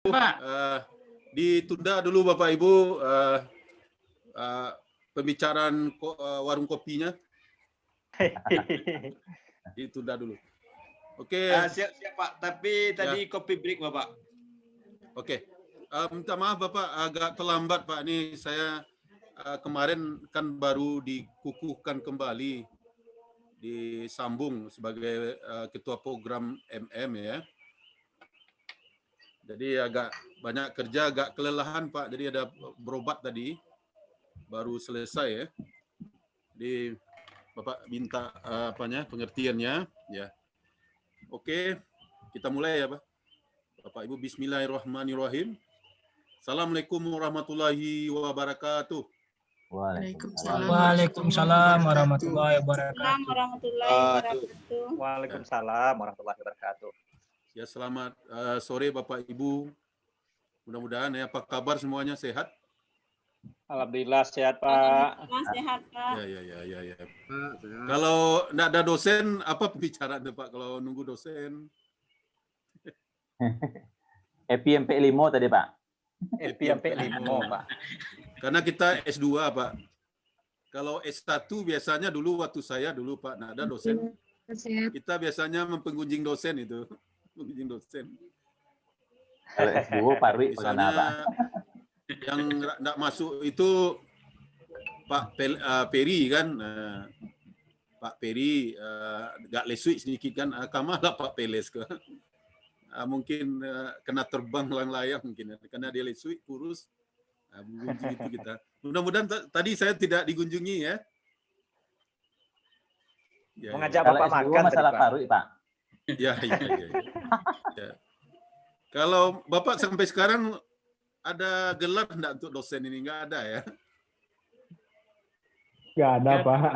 Pak. Ditunda dulu Bapak Ibu pembicaraan warung kopinya. Ditunda dulu. Oke. Siap Pak, tapi tadi kopi break Bapak. Oke. Minta maaf Bapak, agak terlambat Pak. Ini saya kemarin kan baru dikukuhkan kembali, disambung sebagai ketua program MM ya. Jadi agak banyak kerja, agak kelelahan Pak. Jadi ada berobat tadi, baru selesai ya. Jadi Bapak minta pengertiannya ya. Oke, kita mulai ya Pak. Bapak Ibu, bismillahirrahmanirrahim. Assalamualaikum warahmatullahi wabarakatuh. Waalaikumsalam warahmatullahi wabarakatuh. Waalaikumsalam warahmatullahi wabarakatuh. Ya, selamat sore Bapak Ibu. Mudah-mudahan ya, apa kabar semuanya, sehat? Alhamdulillah sehat Pak. Sehat Pak. Ya. Kalau enggak ada dosen, apa pembicaraan tuh Pak? Kalau nunggu dosen? EPMP5 tadi Pak. EPMP5 Pak. Karena kita S2 Pak. Kalau S1 biasanya dulu waktu saya dulu Pak, enggak ada dosen. Kita biasanya mempengunjing dosen itu. Pengunjing dosen. Kalau S2 Parwi misalnya apa? Yang enggak masuk itu Pak Peri kan. Pak Peri agak lesui sedikit kan. Kamalah Pak Peles ke. Mungkin kena terbang layang-layang mungkin karena dia lesui kurus. Begitu kita. Mudah-mudahan tadi saya tidak dikunjungi ya. Mengajak Bapak makan masalah Parwi Pak. Ya. Kalau Bapak sampai sekarang ada gelar enggak untuk dosen ini? Enggak ada ya? Enggak ada Pak.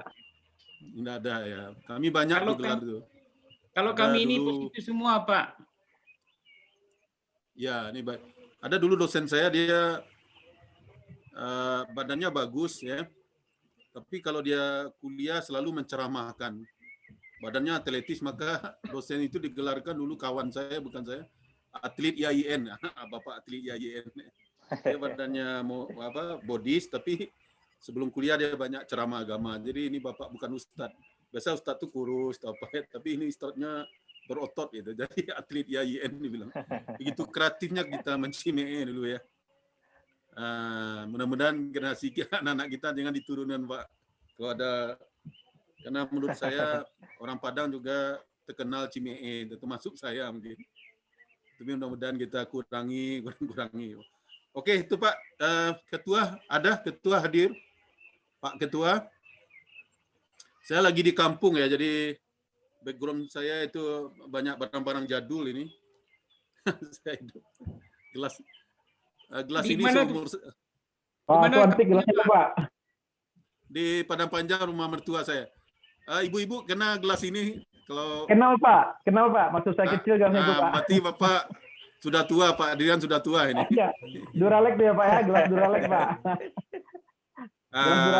Enggak ada ya. Kami banyak gelar tuh. Kalau kami ini positif semua Pak. Ya, ini ada dulu dosen saya, dia badannya bagus ya, tapi kalau dia kuliah selalu menceramahkan, badannya atletis, maka dosen itu digelarkan dulu kawan saya, bukan saya, atlet IAIN, Bapak atlet IAIN. Dia badannya bodis, tapi sebelum kuliah dia banyak ceramah agama. Jadi ini Bapak bukan ustadz. Biasa ustadz tuh kurus, tapi ini ustadznya berotot gitu. Jadi atlet IAIN dibilang. Begitu kreatifnya kita mencimee dulu ya. Mudah-mudahan generasi anak-anak kita jangan diturunkan Pak. Kalau ada, karena menurut saya orang Padang juga terkenal cimee, termasuk saya mungkin. Tapi mudah-mudahan kita kurangi. Oke, itu Pak. Ketua ada, ketua hadir. Pak Ketua. Saya lagi di kampung ya, jadi background saya itu banyak barang-barang jadul ini. Saya gelas ini seumur. Pak, cantik gelasnya Pak. Di Padang Panjang rumah mertua saya. Ibu-ibu kena gelas ini kalau. Kenal Pak. Maksud saya kecil gelasnya Pak. Berarti Bapak sudah tua Pak. Adrian sudah tua ini. Ya, Duralex ya Pak ya, gelas Duralex Pak.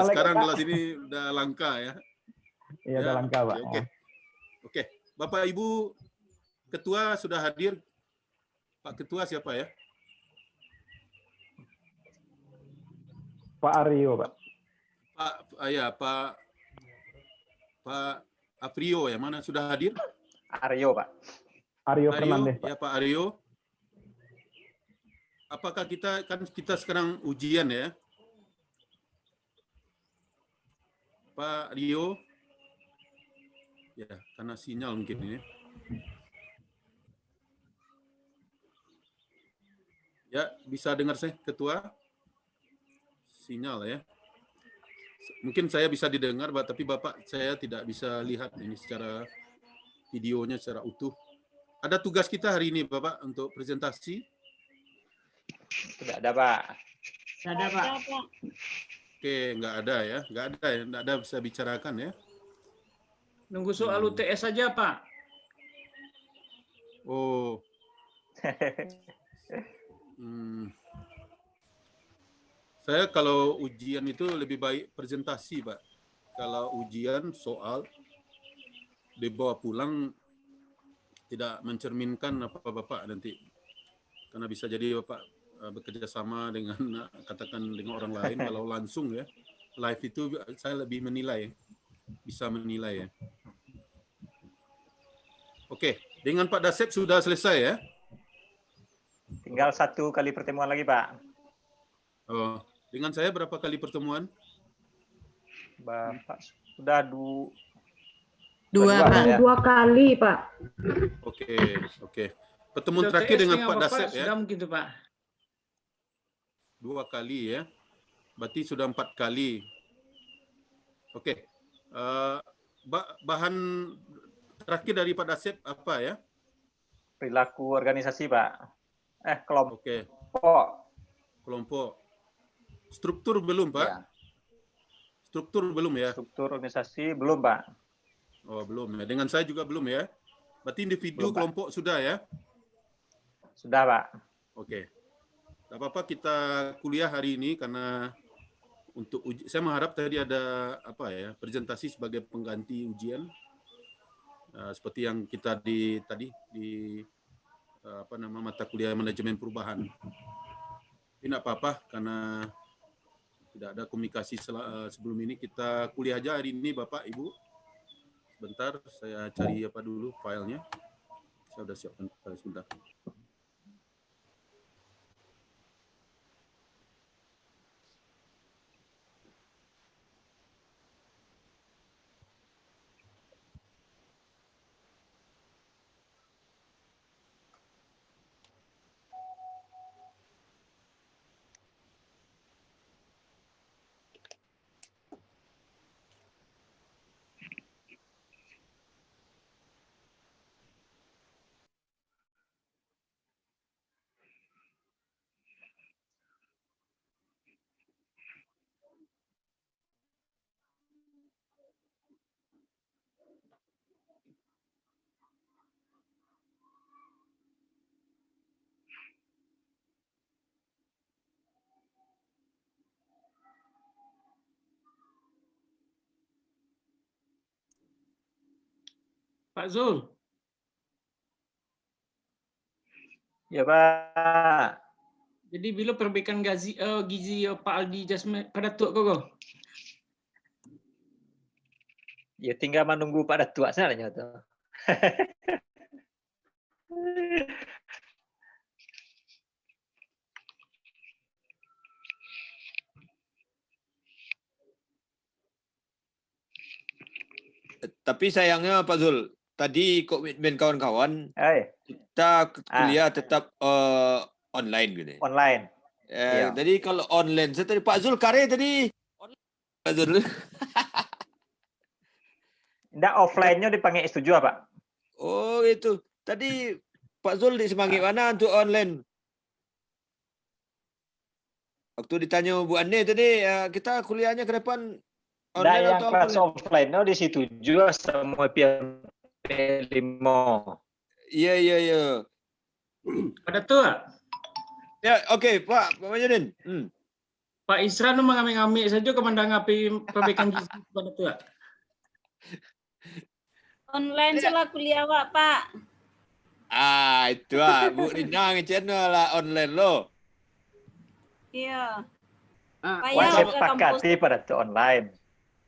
Sekarang gelas ini udah langka ya. Iya, udah langka Pak. Oke. Bapak Ibu Ketua sudah hadir. Pak Ketua siapa ya? Pak Aryo Pak. Pak Aprio ya, mana sudah hadir? Aryo Pak. Aryo Fernandez Pak. Ya Pak Aryo. Apakah kita sekarang ujian ya? Pak Rio. Ya, karena sinyal mungkin ini. Ya, bisa dengar saya, Ketua? Sinyal ya. Mungkin saya bisa didengar, tapi Bapak saya tidak bisa lihat ini secara videonya secara utuh. Ada tugas kita hari ini, Bapak, untuk presentasi? Tidak ada Pak. Tidak ada Pak. Oke, nggak ada ya. Nggak ada bisa bicarakan ya. Nunggu soal UTS saja Pak. Oh. Saya kalau ujian itu lebih baik presentasi, Pak. Kalau ujian soal dibawa pulang tidak mencerminkan apa Bapak nanti. karena bisa jadi Bapak bekerja sama dengan katakan dengan orang lain. Kalau langsung ya, live itu saya lebih menilai, bisa menilai ya. Oke, dengan Pak Dasep sudah selesai ya? Tinggal 1 kali pertemuan lagi, Pak. Oh, dengan saya berapa kali pertemuan? Bapak sudah Dua, Pak. ya? 2 kali, Pak. Oke. Pertemuan Sudah terakhir TS dengan Pak Bapak Dasep ya? Sudah mungkin tuh, Pak. 2 kali ya. Berarti sudah 4 kali. Oke. Bahan terakhir dari Pak Dasep apa ya? Perilaku organisasi, Pak. Kelompok. Oke. Kelompok. Struktur belum, Pak? Ya. Struktur belum ya? Struktur organisasi belum, Pak. Oh, belum ya. Dengan saya juga belum ya. Berarti individu, Belum, Pak. kelompok sudah ya? Sudah, Pak. Oke. Tidak apa-apa kita kuliah hari ini karena untuk saya mengharap tadi ada presentasi sebagai pengganti ujian. Seperti yang kita tadi di mata kuliah manajemen perubahan. Ini tidak apa-apa karena tidak ada komunikasi sebelum ini. Kita kuliah aja hari ini, Bapak, Ibu. Sebentar, saya cari dulu filenya. Saya sudah siapkan sebentar. Pak Zul. Ya, Pak. Jadi bila perbaikan gizi Pak Aldi Jasmine pada tua kok? Ya tinggal menunggu pada tua sebenarnya tuh. Tapi sayangnya Pak Zul, tadi komitmen kawan-kawan kita kuliah tetap online gitu. Online. Iya. Jadi kalau online, saya tadi Pak Zul kare tadi online. Pak Zul. Nggak, offline-nya dipanggil setuju, Pak. Oh itu. Tadi Pak Zul di semangat mana untuk online? Waktu ditanya Bu Ane tadi, kita kuliahnya ke depan online yang atau kelas offline-nya di situ juga semua P5. Iya. Pada tua. Ya, oke, Pak Majidin. Pak Isran mengambil saja kemandang api perbaikan gizi pada tua. Online setelah kuliah, Pak. Itu Bu Rina channel lah online lo. Iya. Saya sepakati pada itu online.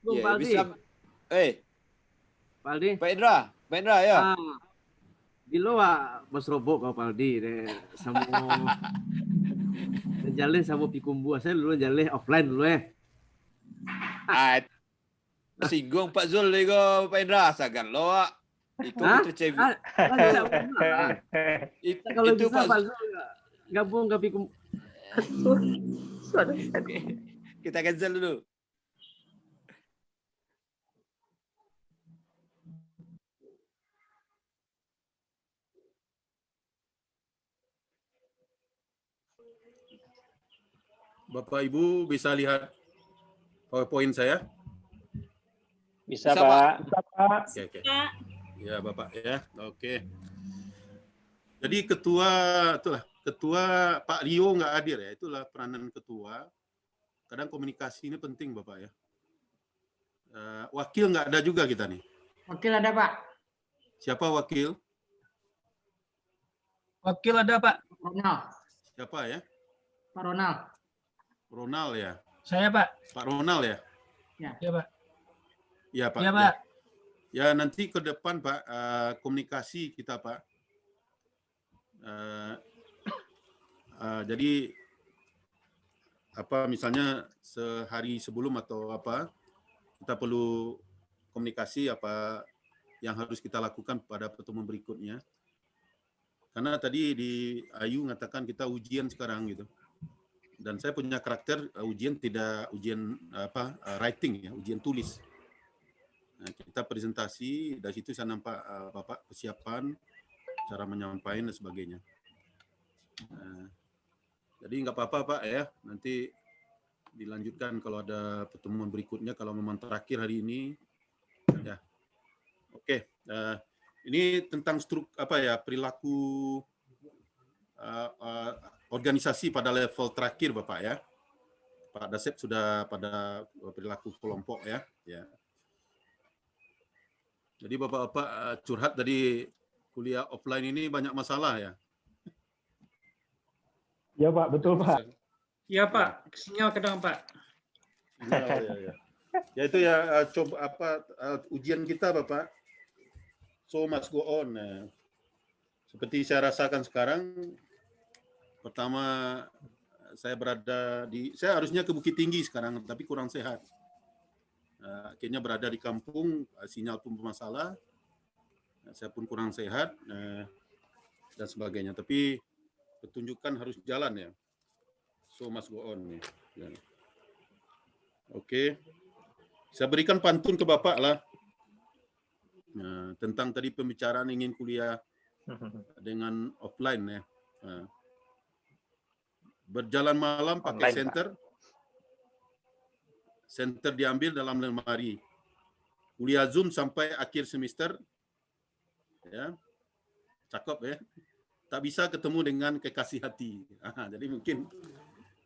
Ya, bisa. Paldi. Pak Indra ya. Di lo bos robok kau Paldi deh sama jalan sama pikumbu saya dulu jalan offline dulu Singgung Pak Zul lego Pak Indra sagan lo itu tercewi. Kalau itu bisa Pak Zul gabung ke pikum. Kita cancel dulu. Bapak Ibu bisa lihat PowerPoint saya? Bisa, Pak. Oke. Ya, Bapak ya. Oke. Jadi ketua Pak Rio nggak hadir ya. Itulah peranan ketua. Kadang komunikasi ini penting, Bapak ya. Wakil nggak ada juga kita nih. Wakil ada, Pak. Siapa wakil? Wakil ada, Pak. Siapa ya? Pak Ronald. Ronald ya. Saya Pak. Pak Ronald ya. Ya Pak. Ya Pak. Ya Pak. Ya nanti ke depan Pak, komunikasi kita Pak. Jadi apa misalnya sehari sebelum atau apa, kita perlu komunikasi apa yang harus kita lakukan pada pertemuan berikutnya. Karena tadi di Ayu mengatakan kita ujian sekarang gitu. Dan saya punya karakter ujian tidak ujian writing ya, ujian tulis. Nah, kita presentasi, dari situ saya nampak Bapak persiapan, cara menyampaikan dan sebagainya. Jadi nggak apa-apa Pak ya, nanti dilanjutkan kalau ada pertemuan berikutnya, kalau memang terakhir hari ini. Ya. Oke, ini tentang perilaku organisasi pada level terakhir Bapak ya. Pak Dasep sudah pada perilaku kelompok ya. Ya. Jadi Bapak-bapak curhat tadi kuliah offline ini banyak masalah ya. Ya Pak, betul Pak. Iya Pak, sinyal kadang Pak. Ya. Ya itu ya coba ujian kita Bapak. So must go on. Seperti saya rasakan sekarang, pertama saya harusnya ke Bukit Tinggi sekarang, tapi kurang sehat. Akhirnya berada di kampung, sinyal pun bermasalah, saya pun kurang sehat dan sebagainya. Tapi pertunjukan harus jalan ya. So must go on. Ya. Oke, saya berikan pantun ke Bapak lah tentang tadi pembicaraan ingin kuliah dengan offline ya. Berjalan malam pakai center. Center diambil dalam lemari. Kuliah Zoom sampai akhir semester. Ya. Cakep ya. Tak bisa ketemu dengan kekasih hati. Jadi mungkin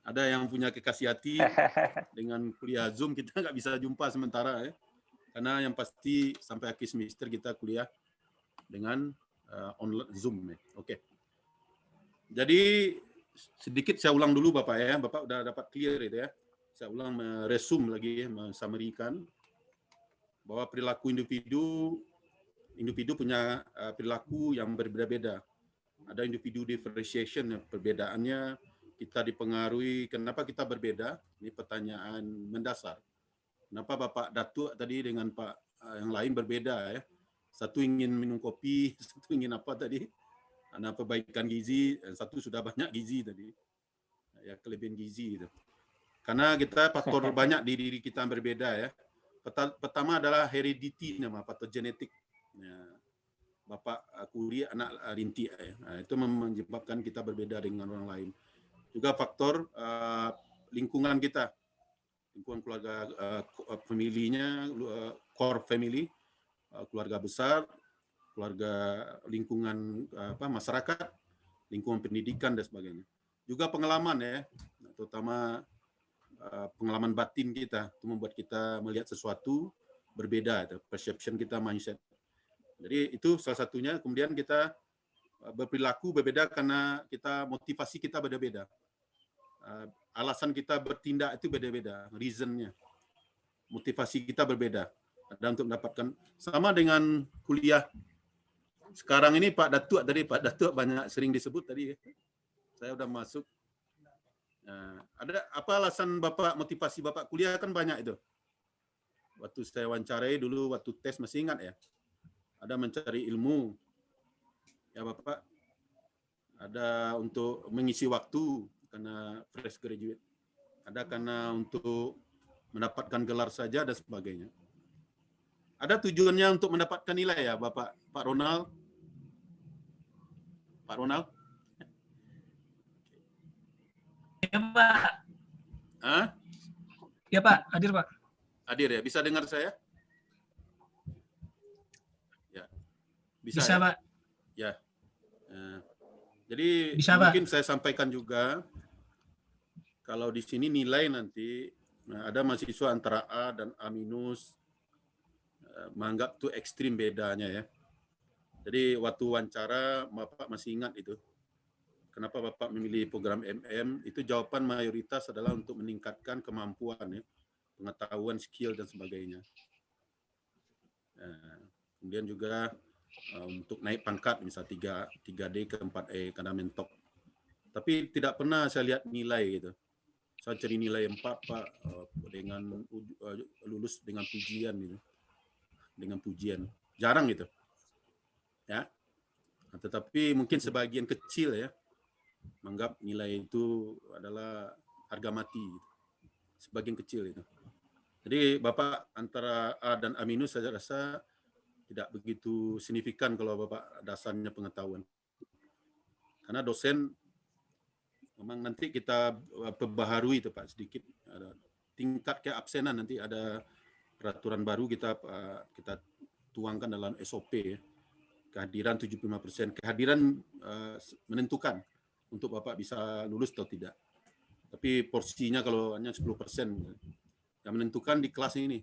ada yang punya kekasih hati dengan kuliah Zoom, kita nggak bisa jumpa sementara ya. Karena yang pasti sampai akhir semester kita kuliah dengan online Zoom ya. Oke. Jadi sedikit saya ulang dulu Bapak ya. Bapak udah dapat clear itu ya. Saya ulang meresum lagi, mensummarikan bahwa perilaku individu punya perilaku yang berbeda-beda. Ada individu differentiation, perbedaannya kita dipengaruhi. Kenapa kita berbeda? Ini pertanyaan mendasar. Kenapa Bapak Datuk tadi dengan Pak yang lain berbeda ya? Satu ingin minum kopi, satu ingin apa tadi? Ada perbaikan gizi, satu sudah banyak gizi tadi. Ya kelebihan gizi itu. Karena kita faktor banyak di diri kita yang berbeda ya. Pertama adalah heredity, nama patogenetik. Ya. Bapak kuri, anak rintik ya. Nah, itu menyebabkan kita berbeda dengan orang lain. Juga faktor lingkungan kita, lingkungan keluarga, familinya, core family, keluarga besar, keluarga lingkungan masyarakat, lingkungan pendidikan dan sebagainya. Juga pengalaman ya, terutama pengalaman batin kita itu membuat kita melihat sesuatu berbeda, perception kita, mindset. Jadi itu salah satunya. Kemudian kita berperilaku berbeda karena motivasi kita beda-beda. Alasan kita bertindak itu beda-beda, reasonnya. Motivasi kita berbeda. Dan untuk mendapatkan, sama dengan kuliah sekarang ini Pak Datuk banyak sering disebut tadi. Saya udah masuk. Ada apa alasan Bapak, motivasi Bapak kuliah kan banyak itu. Waktu saya wawancarai dulu, waktu tes masih ingat ya. Ada mencari ilmu. Ya Bapak. Ada untuk mengisi waktu karena fresh graduate. Ada karena untuk mendapatkan gelar saja dan sebagainya. Ada tujuannya untuk mendapatkan nilai ya Bapak, Pak Ronald? Pak Ronald? Ya Pak. Hah? Ya Pak, hadir Pak. Hadir ya, bisa dengar saya? Ya. Bisa ya? Pak. Ya. Jadi bisa, mungkin Pak. Saya sampaikan juga, kalau di sini nilai nanti, ada mahasiswa antara A dan A minus, menganggap itu ekstrim bedanya ya. Jadi waktu wawancara, Bapak masih ingat itu. kenapa Bapak memilih program MM, itu jawaban mayoritas adalah untuk meningkatkan kemampuan ya, pengetahuan, skill dan sebagainya. Kemudian juga untuk naik pangkat misal 3D ke 4E karena mentok. Tapi tidak pernah saya lihat nilai gitu. Saya cari nilai 4 Pak dengan lulus dengan pujian gitu. Dengan pujian. Jarang gitu. Ya. Tetapi mungkin sebagian kecil ya menganggap nilai itu adalah harga mati gitu. Sebagian kecil itu. Jadi Bapak antara A dan A minus saya rasa tidak begitu signifikan kalau Bapak dasarnya pengetahuan. Karena dosen memang nanti kita perbaharui itu Pak sedikit. Ada tingkat keabsenan nanti ada peraturan baru kita tuangkan dalam SOP ya. Kehadiran 75%. Kehadiran menentukan untuk Bapak bisa lulus atau tidak. Tapi porsinya kalau hanya 10%. Yang menentukan di kelas ini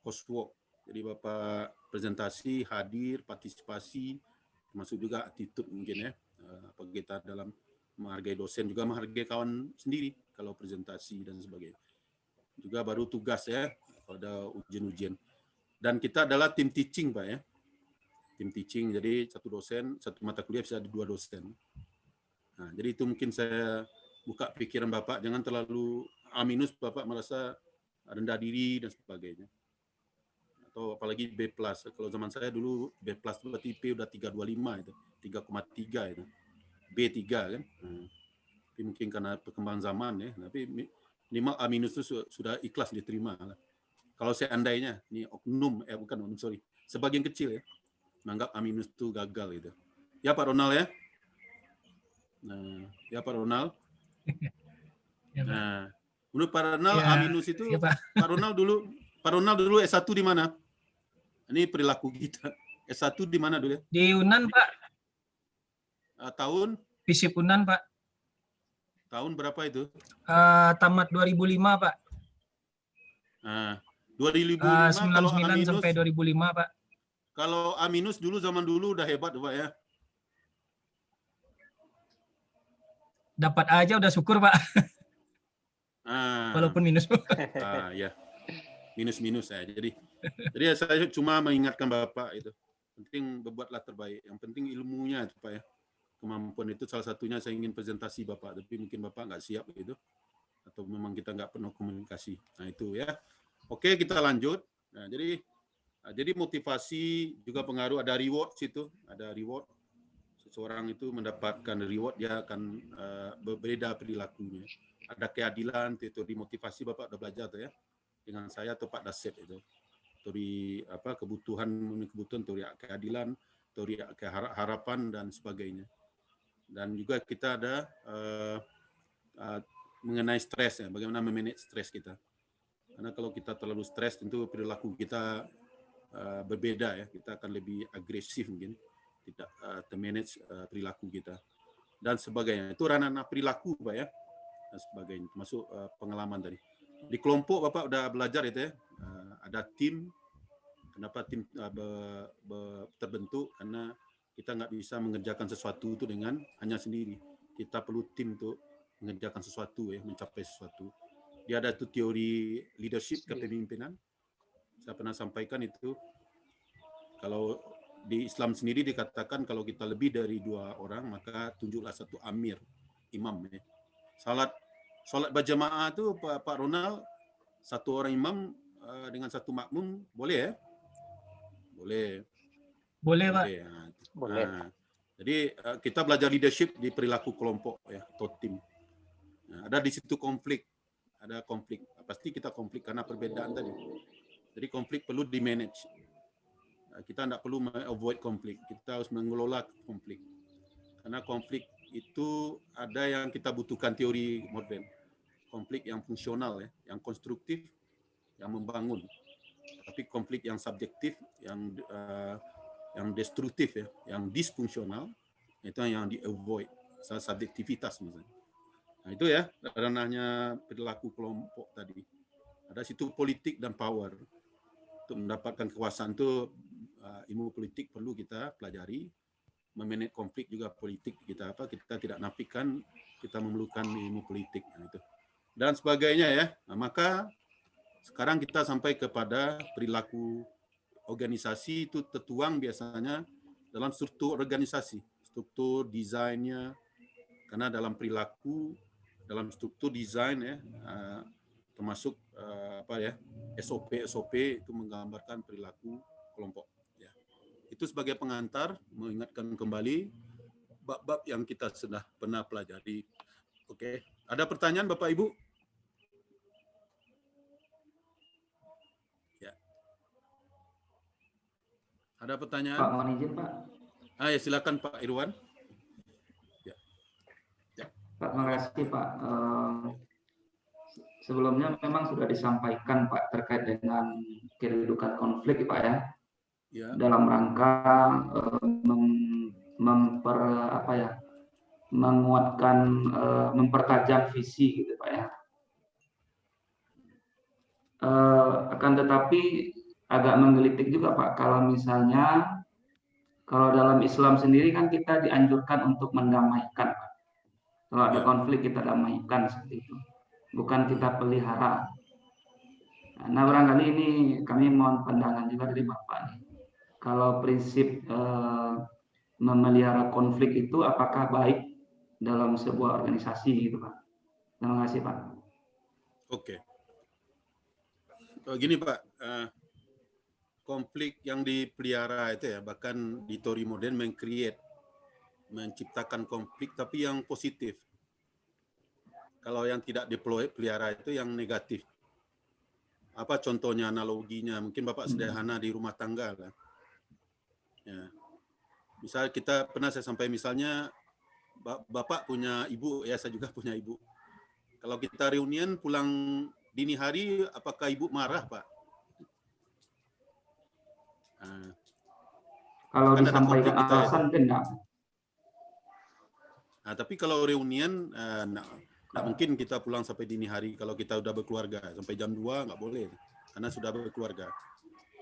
coursework. Jadi Bapak presentasi, hadir, partisipasi, termasuk juga attitude mungkin ya. Apa kita dalam menghargai dosen juga menghargai kawan sendiri kalau presentasi dan sebagainya. Juga baru tugas ya pada ujian-ujian. Dan kita adalah tim teaching Pak ya. Tim teaching, jadi satu dosen, satu mata kuliah bisa ada 2 dosen. Nah, jadi itu mungkin saya buka pikiran Bapak, jangan terlalu A minus Bapak merasa rendah diri dan sebagainya. Atau apalagi B+. Kalau zaman saya dulu B+ itu berarti IP udah 325 itu, 3,3 itu. B3 kan. Tapi mungkin karena perkembangan zaman ya, tapi minimal A minus itu sudah ikhlas diterima lah. Kalau seandainya, ini oknum, sebagian kecil ya, menganggap A minus itu gagal gitu. Ya Pak Ronald ya. Nah, ya Pak Ronald. Nah, menurut Pak Ronald Ya, A minus itu ya, Pak. Pak Ronald dulu S1 di mana? Ini perilaku kita. S1 di mana dulu ya? Di Unan, Pak. Tahun? FISIP Unan, Pak. Tahun berapa itu? Tamat 2005, Pak. Nah, 2005 kalau A 99 minus, sampai 2005, Pak. kalau A minus dulu zaman dulu udah hebat Pak ya. Dapat aja udah syukur, Pak. Walaupun minus. Ya. Minus-minus ya. Jadi saya cuma mengingatkan Bapak itu. Penting berbuatlah terbaik. Yang penting ilmunya itu Pak ya. Kemampuan itu salah satunya saya ingin presentasi Bapak, tapi mungkin Bapak nggak siap gitu. Atau memang kita nggak pernah komunikasi. Nah itu ya. Oke, kita lanjut. Nah, jadi motivasi juga pengaruh, ada reward situ, ada reward. Seseorang itu mendapatkan reward, dia akan berbeda perilakunya. Ada keadilan, teori motivasi Bapak udah belajar tuh ya. Dengan saya atau Pak Dasep itu. Teori kebutuhan teori keadilan, teori harapan dan sebagainya. Dan juga kita ada mengenai stres ya, bagaimana memanage stres kita. Karena kalau kita terlalu stres tentu perilaku kita berbeda ya, kita akan lebih agresif mungkin, tidak termanage perilaku kita dan sebagainya. Itu ranah perilaku Pak ya, dan sebagainya, termasuk pengalaman tadi. Di kelompok Bapak udah belajar itu ya, ada tim. Kenapa tim terbentuk? Karena kita nggak bisa mengerjakan sesuatu itu dengan hanya sendiri. Kita perlu tim untuk mengerjakan sesuatu ya, mencapai sesuatu. Dia ada itu teori leadership, kepemimpinan. Saya pernah sampaikan itu. Kalau di Islam sendiri dikatakan kalau kita lebih dari 2 orang maka tunjuklah satu amir, imam ya. Salat berjamaah itu Pak Ronald, 1 orang imam dengan 1 makmum boleh ya? Boleh Pak. Boleh. Nah, jadi kita belajar leadership di perilaku kelompok ya, atau tim. Nah, ada di situ konflik. Ada konflik. Pasti kita konflik karena perbedaan tadi. Jadi konflik perlu di-manage. Kita tidak perlu avoid konflik. Kita harus mengelola konflik. Karena konflik itu ada yang kita butuhkan teori modern. Konflik yang fungsional ya, yang konstruktif, yang membangun. Tapi konflik yang subjektif, yang destruktif ya, yang disfungsional, itu yang di-avoid. Subjektivitas misalnya. Nah itu ya, ranahnya perilaku kelompok tadi. Ada situ politik dan power. Untuk mendapatkan kekuasaan itu ilmu politik perlu kita pelajari. memanage konflik juga politik kita tidak nafikan kita memerlukan ilmu politik itu dan sebagainya ya. Nah, maka sekarang kita sampai kepada perilaku organisasi itu tertuang biasanya dalam struktur organisasi, struktur desainnya, karena dalam perilaku, dalam struktur desain ya, termasuk SOP itu menggambarkan perilaku kelompok. Ya. Itu sebagai pengantar mengingatkan kembali bab-bab yang kita sudah pernah pelajari. Oke, ada pertanyaan Bapak Ibu? Ya. Ada pertanyaan? Pak, mohon izin Pak. Ya, silakan Pak Irwan. Ya. Ya. Pak, terima kasih Pak. Sebelumnya memang sudah disampaikan Pak terkait dengan kedudukan konflik Pak ya. Ya. Dalam rangka menguatkan, mempertajam visi gitu Pak ya. Akan tetapi agak menggelitik juga Pak kalau misalnya kalau dalam Islam sendiri kan kita dianjurkan untuk mendamaikan Pak. Kalau ada konflik kita damaikan seperti itu, bukan kita pelihara. Nah barangkali ini kami mohon pandangan juga dari Bapak nih. Kalau prinsip memelihara konflik itu apakah baik dalam sebuah organisasi gitu Pak? Terima kasih Pak. Oke. Gini Pak, konflik yang dipelihara itu ya, bahkan di teori modern menciptakan konflik tapi yang positif. Kalau yang tidak dipelihara itu yang negatif. Apa contohnya, analoginya? Mungkin Bapak sederhana di rumah tangga lah. Ya. Misal saya sampai misalnya Bapak punya ibu, ya saya juga punya ibu. Kalau kita reunian pulang dini hari, apakah ibu marah Pak? Kalau disampaikan alasan tidak. Nah, tapi kalau reunian, nggak mungkin kita pulang sampai dini hari kalau kita udah berkeluarga. Sampai jam 2 nggak boleh, karena sudah berkeluarga.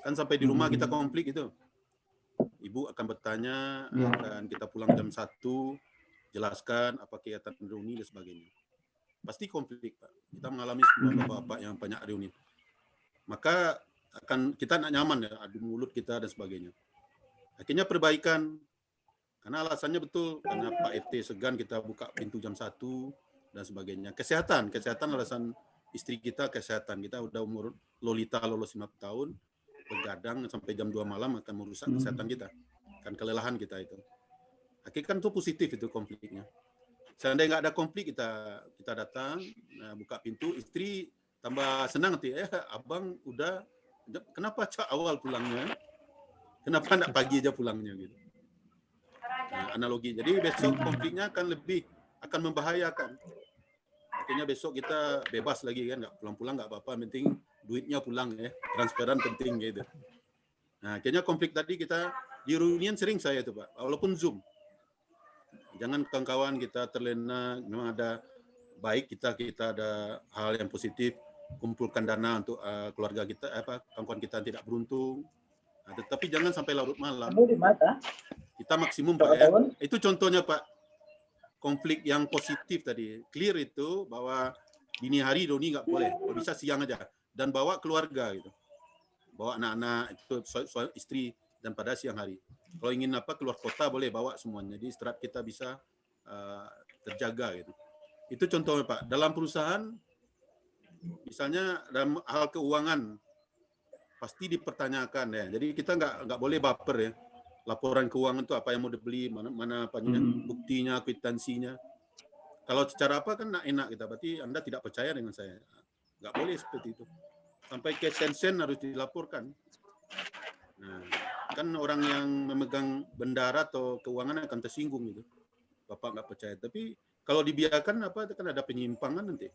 Kan sampai di rumah kita konflik itu. Ibu akan bertanya, dan kita pulang jam 1, jelaskan apa kegiatan reuni dan sebagainya. Pasti konflik, Pak. Kita mengalami sebuah bapak-bapak yang banyak reuni. Maka kita nak nyaman ya, adu mulut kita dan sebagainya. Akhirnya perbaikan, karena alasannya betul, karena Pak RT segan kita buka pintu jam 1 dan sebagainya. Kesehatan alasan istri kita, kesehatan. Kita udah umur Lolita lolos 5 tahun, begadang sampai jam 2 malam akan merusak kesehatan kita. Kan kelelahan kita itu. Akhirnya kan itu positif itu konfliknya. Seandainya nggak ada konflik, kita datang, buka pintu, istri tambah senang nanti, abang udah, kenapa awal pulangnya? Kenapa enggak pagi aja pulangnya gitu. Nah, analogi. Jadi besok konfliknya akan membahayakan. Akhirnya besok kita bebas lagi kan, nggak pulang-pulang nggak apa-apa, penting duitnya pulang ya, transferan penting gitu. Nah, akhirnya konflik tadi kita di reunian sering saya itu Pak, walaupun Zoom. Jangan kawan-kawan kita terlena, memang ada baik kita ada hal yang positif, kumpulkan dana untuk keluarga kita, kawan-kawan kita tidak beruntung. Nah, tetapi jangan sampai larut malam. Kita maksimum Pak ya. Itu contohnya Pak. Konflik yang positif tadi. Clear itu bahwa dini hari doni nggak boleh. Kalau bisa siang aja. Dan bawa keluarga gitu. Bawa anak-anak, itu istri, dan pada siang hari. Kalau ingin keluar kota boleh bawa semuanya. Jadi istirahat kita bisa terjaga gitu. Itu contohnya Pak. Dalam perusahaan, misalnya dalam hal keuangan, pasti dipertanyakan ya. Jadi kita nggak boleh baper ya. Laporan keuangan itu apa yang mau dibeli, mana buktinya, kwitansinya. Kalau secara apa kan enak kita, berarti Anda tidak percaya dengan saya. Nggak boleh seperti itu. Sampai ke sen-sen harus dilaporkan. Nah, kan orang yang memegang bendara atau keuangan akan tersinggung gitu. Bapak nggak percaya. Tapi kalau dibiarkan kan ada penyimpangan nanti.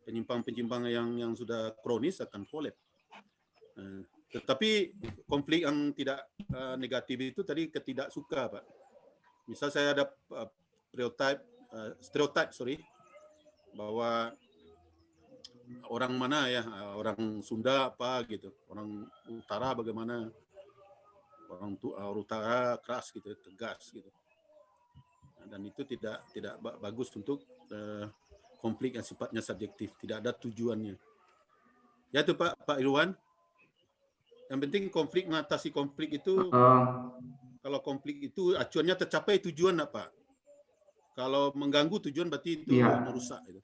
Penyimpangan yang sudah kronis akan collapse. Tetapi konflik yang tidak negatif itu tadi ketidaksuka Pak. Misal saya ada stereotip bahwa orang mana ya, orang Sunda apa gitu, orang utara bagaimana, orang utara keras gitu, tegas gitu. Dan itu tidak bagus untuk konflik yang sifatnya subjektif, tidak ada tujuannya. Ya itu Pak Irwan. Yang penting konflik, mengatasi konflik itu, kalau konflik itu acuannya tercapai tujuan apa? Kalau mengganggu tujuan berarti itu merusak. Gitu.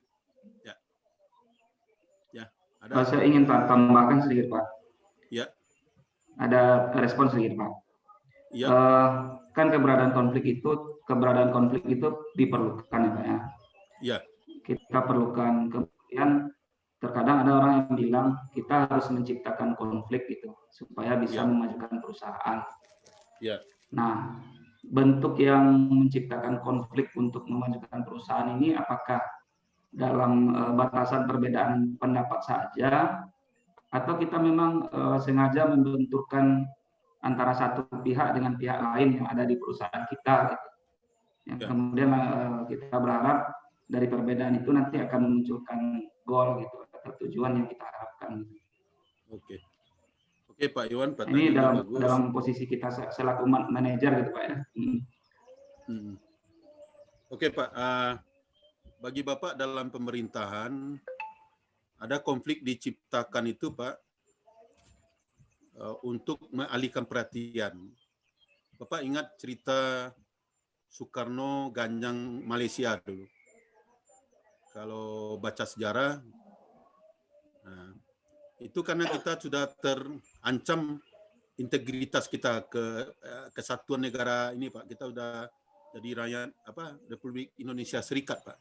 Ya. Ada. Saya ingin tambahkan sedikit Pak. Ya. Ada respon sedikit Pak. Ya. Kan keberadaan konflik itu diperlukan ya Pak ya. Ya. Kita perlukan, kemudian terkadang ada orang yang bilang kita harus menciptakan konflik gitu supaya bisa memajukan perusahaan. Ya. Nah, bentuk yang menciptakan konflik untuk memajukan perusahaan ini apakah dalam batasan perbedaan pendapat saja, atau kita memang sengaja membenturkan antara satu pihak dengan pihak lain yang ada di perusahaan kita gitu. Yang kemudian kita berharap dari perbedaan itu nanti akan memunculkan goal gitu atau tujuan yang kita harapkan. Oke Pak Iwan, ini dalam posisi kita selaku manajer gitu Pak ya. Oke Pak, bagi Bapak dalam pemerintahan ada konflik diciptakan itu Pak untuk mengalihkan perhatian. Bapak ingat cerita Soekarno Ganjang Malaysia dulu. Kalau baca sejarah, itu karena kita sudah terancam integritas kita kesatuan negara ini Pak. Kita sudah jadi rakyat Republik Indonesia Serikat Pak.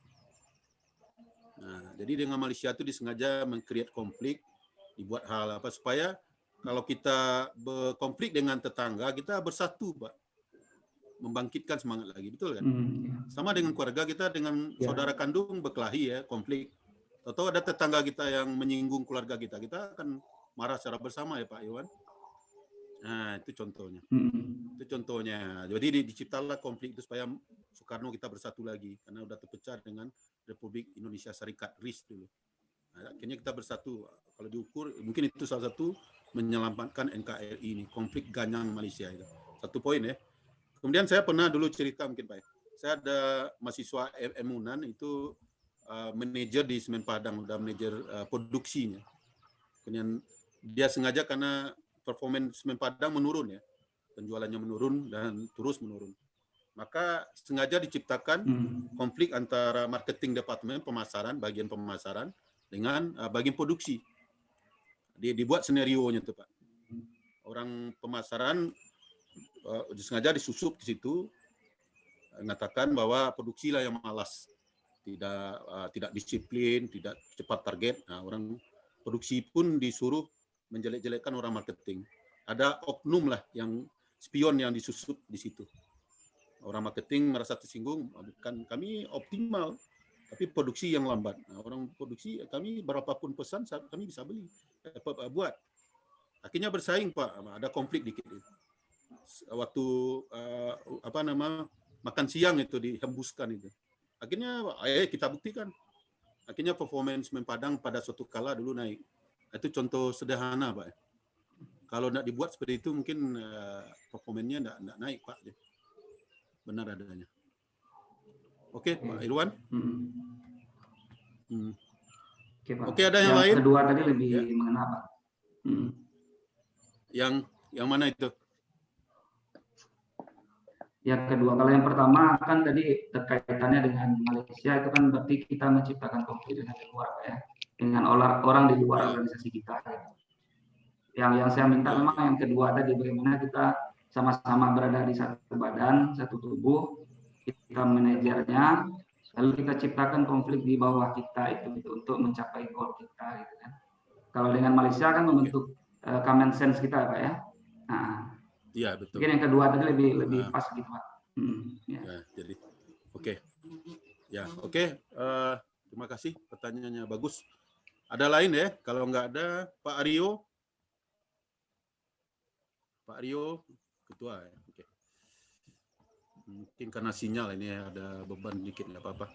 Nah, jadi dengan Malaysia itu disengaja mengcreate konflik, dibuat hal supaya kalau kita berkonflik dengan tetangga kita bersatu Pak, membangkitkan semangat lagi, betul kan? Sama dengan keluarga kita dengan saudara kandung berkelahi ya, konflik. Atau ada tetangga kita yang menyinggung keluarga kita akan marah secara bersama ya Pak Iwan. Nah, itu contohnya. Itu contohnya. Jadi diciptalah konflik itu supaya Soekarno kita bersatu lagi karena udah terpecah dengan Republik Indonesia Serikat RIS dulu. Nah, akhirnya kita bersatu. Kalau diukur mungkin itu salah satu menyelamatkan NKRI ini, konflik Ganjang Malaysia itu. Satu poin ya. Kemudian saya pernah dulu cerita mungkin Pak. Saya ada mahasiswa Unan itu manajer di Semen Padang, udah manajer produksinya. Kemudian dia sengaja karena performance Semen Padang menurun ya, penjualannya menurun dan terus menurun. Maka sengaja diciptakan konflik antara marketing departemen pemasaran, bagian pemasaran dengan bagian produksi. Dibuat senarionya tuh Pak. Orang pemasaran sengaja disusup di situ, mengatakan bahwa produksilah yang malas. Tidak disiplin, tidak cepat target. Nah, orang produksi pun disuruh menjelek-jelekkan orang marketing. Ada oknum lah yang spion yang disusup di situ. Orang marketing merasa tersinggung, bukan kami optimal, tapi produksi yang lambat. Nah, orang produksi kami berapapun pesan kami bisa beli, buat. Akhirnya bersaing Pak, ada konflik dikit. Waktu makan siang itu dihembuskan itu. Akhirnya kita buktikan. Akhirnya performance Semen Padang pada suatu kala dulu naik. Itu contoh sederhana Pak. Kalau tidak dibuat seperti itu mungkin performanya tidak naik Pak. Benar adanya. Oke Pak Irwan. Oke, ada yang lain? Kedua tadi lebih mengena Pak. Yang mana itu? Yang kedua, kalau yang pertama kan tadi terkaitannya dengan Malaysia itu kan berarti kita menciptakan konflik dengan luar ya, dengan orang di luar organisasi kita. Yang saya minta memang yang kedua tadi bagaimana kita sama-sama berada di satu badan, satu tubuh, kita manajernya, lalu kita ciptakan konflik di bawah kita itu untuk mencapai goal kita gitu kan. Kalau dengan Malaysia kan membentuk common sense kita Pak ya. Nah, iya betul. Mungkin yang kedua tadi lebih pas gitu Pak. Ya, jadi oke. Ya oke. Terima kasih pertanyaannya bagus. Ada lain ya? Kalau nggak ada Pak Aryo. Pak Aryo ketua ya. Oke. Mungkin karena sinyal ini ada beban dikit nggak apa-apa.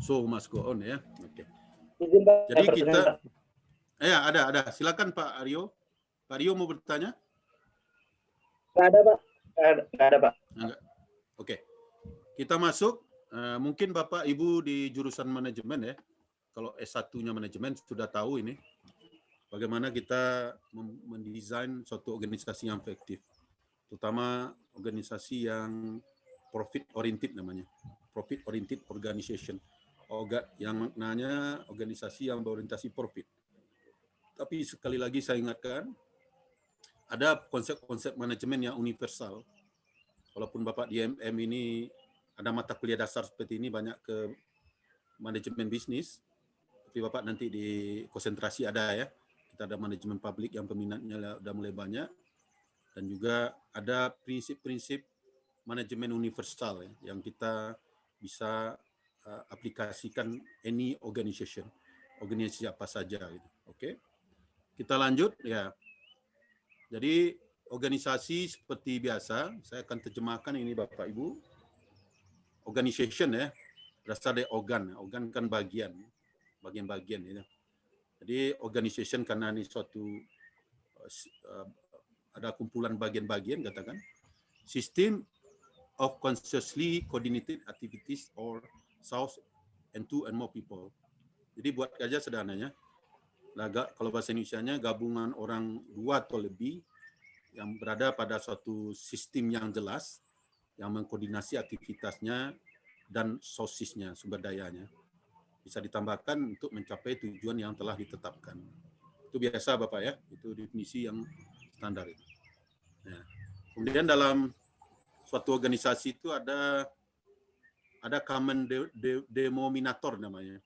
So must go on ya. Oke. Jadi kita. Ya ada. Silakan Pak Aryo. Pak Aryo mau bertanya? Nggak ada Pak. Nggak ada, Pak. Enggak. Oke. Kita masuk. Mungkin Bapak Ibu di jurusan manajemen ya. Kalau S1-nya manajemen sudah tahu ini. Bagaimana kita mendesain suatu organisasi yang efektif. Terutama organisasi yang profit oriented namanya. Profit oriented organization. Yang maknanya organisasi yang berorientasi profit. Tapi sekali lagi saya ingatkan, ada konsep-konsep manajemen yang universal. Walaupun Bapak di MM ini ada mata kuliah dasar seperti ini, banyak ke manajemen bisnis, tapi Bapak nanti di konsentrasi ada ya. Kita ada manajemen publik yang peminatnya sudah mulai banyak. Dan juga ada prinsip-prinsip manajemen universal ya, yang kita bisa aplikasikan any organization, organisasi apa saja gitu. Oke. Kita lanjut ya. Jadi organisasi seperti biasa, saya akan terjemahkan ini Bapak Ibu. Organization ya, berasal dari organ. Organ kan bagian-bagian ya. Jadi organization karena ini suatu ada kumpulan bagian-bagian katakan. System of consciously coordinated activities or source and two and more people. Jadi buat aja sederhananya, kalau bahasa Indonesianya gabungan orang 2 atau lebih yang berada pada suatu sistem yang jelas, yang mengkoordinasi aktivitasnya dan sources-nya, sumber dayanya. Bisa ditambahkan untuk mencapai tujuan yang telah ditetapkan. Itu biasa Bapak ya, itu definisi yang standar itu. Nah, kemudian dalam suatu organisasi itu ada common denominator namanya.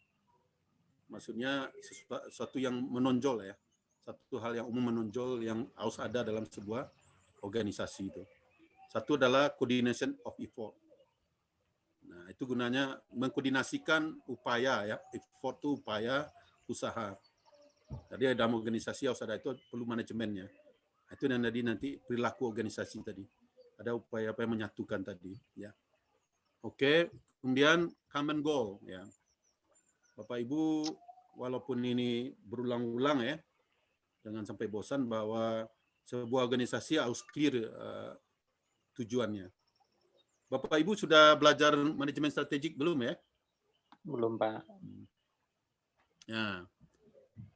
Maksudnya sesuatu yang menonjol ya. Satu hal yang umum menonjol yang harus ada dalam sebuah organisasi itu. Satu adalah coordination of effort. Nah, itu gunanya mengkoordinasikan upaya ya. Effort itu upaya, usaha. Jadi dalam organisasi harus ada, itu perlu manajemennya. Itu yang tadi nanti perilaku organisasi tadi. Ada upaya-upaya menyatukan tadi ya. Oke, kemudian common goal ya. Bapak Ibu, walaupun ini berulang-ulang ya, jangan sampai bosan bahwa sebuah organisasi harus clear tujuannya. Bapak Ibu sudah belajar manajemen strategik belum ya? Belum, Pak. Ya.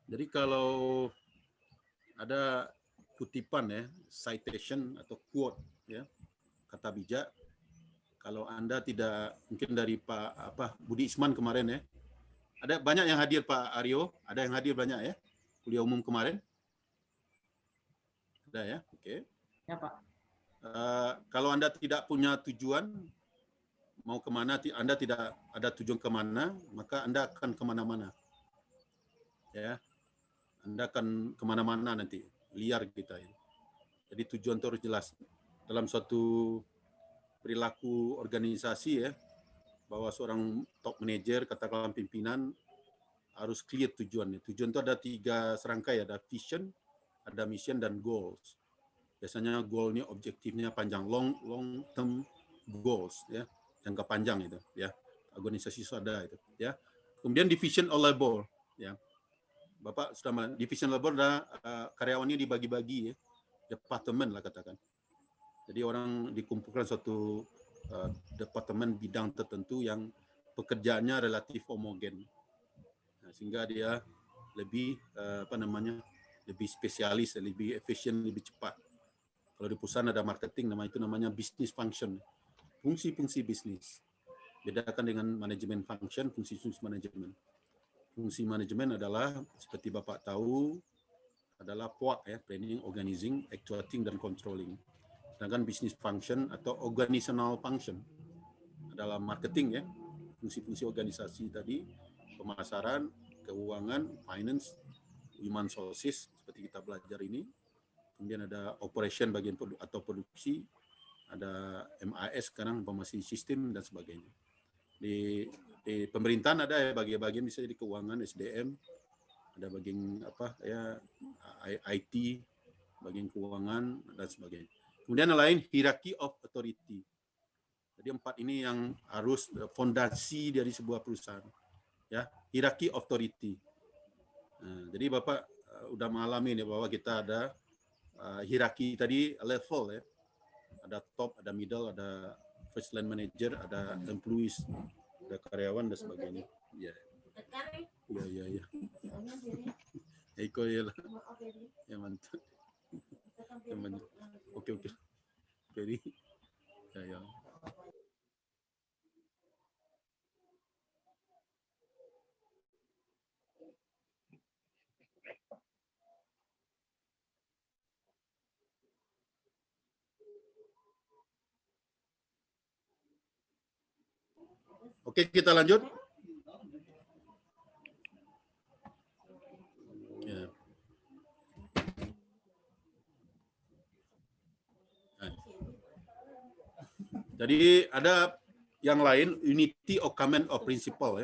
Jadi kalau ada kutipan ya, citation atau quote ya, kata bijak, kalau Anda tidak, mungkin dari Pak Budi Isman kemarin ya, ada banyak yang hadir Pak Aryo, ada yang hadir banyak ya, kuliah umum kemarin. Ada ya, oke. Ya Pak. Kalau Anda tidak punya tujuan, mau kemana, Anda tidak ada tujuan kemana, maka Anda akan kemana-mana. Ya, Anda akan kemana-mana nanti, liar kita ya. Jadi tujuan itu harus jelas. Dalam suatu perilaku organisasi ya, bahwa seorang top manager, katakanlah pimpinan, harus clear tujuannya. Tujuan itu ada 3 serangkai, ada vision, ada mission, dan goals. Biasanya goalnya, objektifnya panjang, long term goals ya, jangka panjang itu ya. Organisasi itu ada itu ya. Kemudian division or labor ya. Bapak sudah division labor, ada karyawannya dibagi-bagi ya, departemen lah katakan. Jadi orang dikumpulkan suatu departemen bidang tertentu yang pekerjaannya relatif homogen, nah, sehingga dia lebih lebih spesialis, lebih efisien, lebih cepat. Kalau di perusahaan ada marketing, namanya business function, fungsi-fungsi bisnis. Bedakan dengan manajemen function, fungsi-fungsi manajemen. Fungsi manajemen adalah seperti Bapak tahu adalah POAK ya, planning, organizing, actuating, dan controlling. Sedangkan business function atau organizational function adalah marketing ya, fungsi-fungsi organisasi tadi, pemasaran, keuangan, finance, human sources seperti kita belajar ini. Kemudian ada operation bagian atau produksi, ada MIS sekarang, informasi sistem dan sebagainya. Di pemerintahan ada ya bagian-bagian, bisa jadi keuangan, SDM, ada bagian IT, bagian keuangan dan sebagainya. Kemudian yang lain hierarchy of authority. Jadi 4 ini yang harus fondasi dari sebuah perusahaan. Ya, hierarchy of authority. Nah, jadi Bapak udah mengalami nih bahwa kita ada hierarki tadi, level ya. ada top, ada middle, ada first line manager, ada employees, ada karyawan dan sebagainya. Ya, ya. Eko ya lah. Ya mantap. Oke. Jadi, ya. Oke, kita lanjut. Ya. Jadi ada yang lain, unity of command of principle.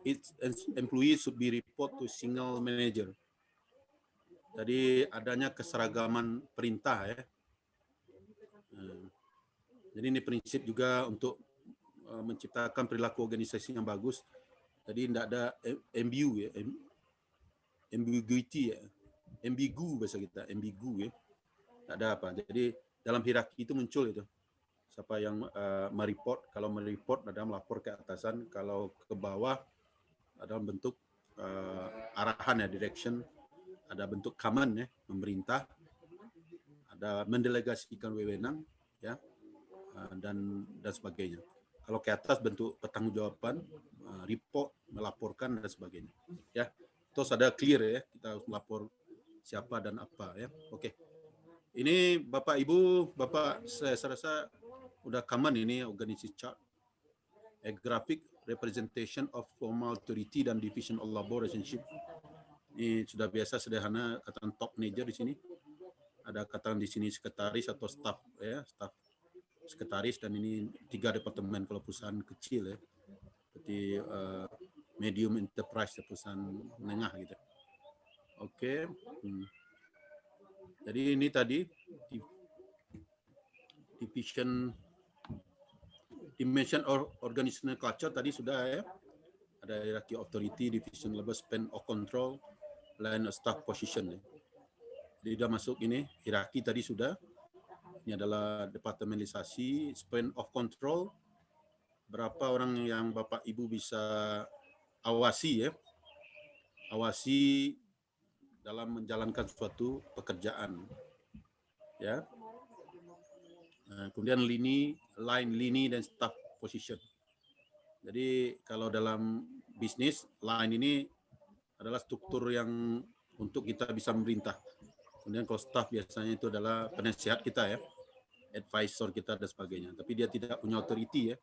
Each employee should be report to single manager. Jadi adanya keseragaman perintah ya. Jadi ini prinsip juga untuk menciptakan perilaku organisasi yang bagus. Jadi tidak ada ambigu ya, ambiguity ya, ambigu bahasa kita, ambigu ya. Tidak ada apa. Jadi dalam hierarki itu muncul itu. Siapa yang mereport, kalau mereport ada melapor ke atasan, kalau ke bawah ada bentuk arahan ya, direction, ada bentuk command ya, memerintah, ada mendelegasikan wewenang ya, dan sebagainya. Kalau ke atas bentuk pertanggungjawaban, report, melaporkan dan sebagainya. Ya, terus ada clear ya, kita harus melapor siapa dan apa ya. Oke. Ini Bapak Ibu, Bapak saya rasa udah common ini organisasi chart. A graphic representation of formal authority dan division of labor relationship. Ini sudah biasa sederhana, katakan top manager di sini. Ada katakan di sini sekretaris atau staff ya, staff sekretaris, dan ini 3 departemen kalau perusahaan kecil ya, seperti medium enterprise, perusahaan menengah gitu. Oke. Jadi ini tadi dimension organizational culture tadi sudah ya, ada hierarchy authority, division level, span of control, line of staff position ya. Jadi sudah masuk ini hierarki tadi sudah. Ini adalah departementalisasi, span of control, berapa orang yang Bapak Ibu bisa awasi ya, awasi dalam menjalankan suatu pekerjaan ya. Nah, kemudian line, dan staff position. Jadi kalau dalam bisnis, line ini adalah struktur yang untuk kita bisa memerintah. Kemudian kalau staff biasanya itu adalah penasihat kita ya, advisor kita dan sebagainya. Tapi dia tidak punya authority ya,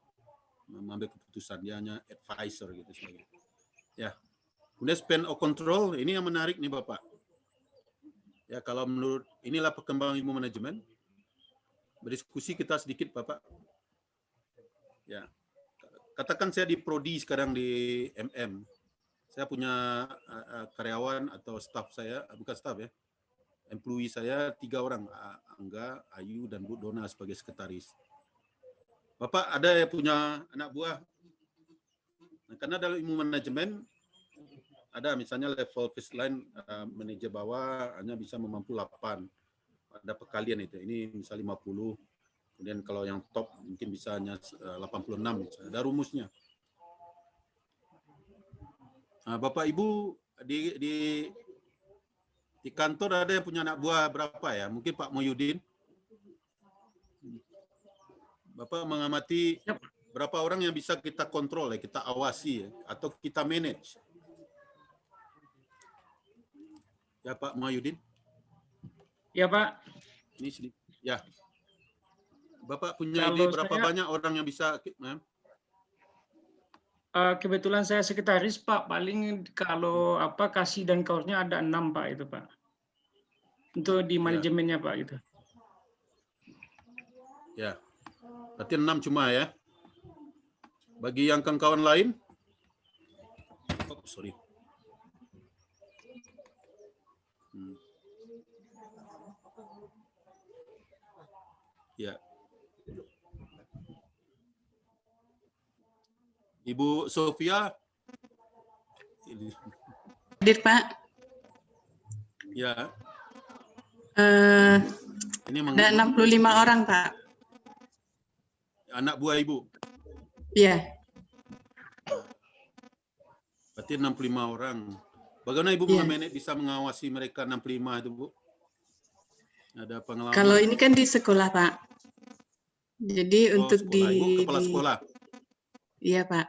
mengambil keputusan, dia hanya advisor gitu sebagainya. Ya. Kemudian span of control, ini yang menarik nih Bapak. Ya, kalau menurut inilah perkembangan ilmu manajemen. Berdiskusi kita sedikit Bapak. Ya. Katakan saya di prodi sekarang di MM. Saya punya karyawan atau staff saya, bukan staff ya, employee saya 3 orang, Angga, Ayu, dan Bu Dona sebagai sekretaris. Bapak ada yang punya anak buah. Nah, karena dalam ilmu manajemen ada misalnya level first line manajer bawah hanya bisa memampu 8. Ada perkalian itu. Ini misalnya 50. Kemudian kalau yang top mungkin bisa hanya 86 misalnya. Ada rumusnya. Nah, Bapak Ibu di kantor ada yang punya anak buah berapa ya? Mungkin Pak Moyudin. Bapak mengamati berapa orang yang bisa kita kontrol ya, kita awasi ya, atau kita manage. Ya Pak Moyudin. Ya Pak. Ini sedikit. Ya. Bapak punya ide berapa banyak orang yang bisa? Kebetulan saya sekretaris Pak, paling kalau apa kasih dan kaosnya ada 6 Pak itu Pak. Untuk di manajemennya Pak gitu. Ya. Berarti 6 cuma ya. Bagi yang kawan-kawan lain? Oh, sorry. Ya. Ibu Sofia. Hadir Pak. Ya. Ini Ada 65 orang, Pak. anak buah Ibu. Iya. Berarti 65 orang. Bagaimana Ibu Iya. bisa mengawasi mereka 65 itu, Bu? Ada pengalaman? Kalau ini kan di sekolah, Pak. Jadi untuk sekolah. Ibu kepala sekolah? Iya, Pak.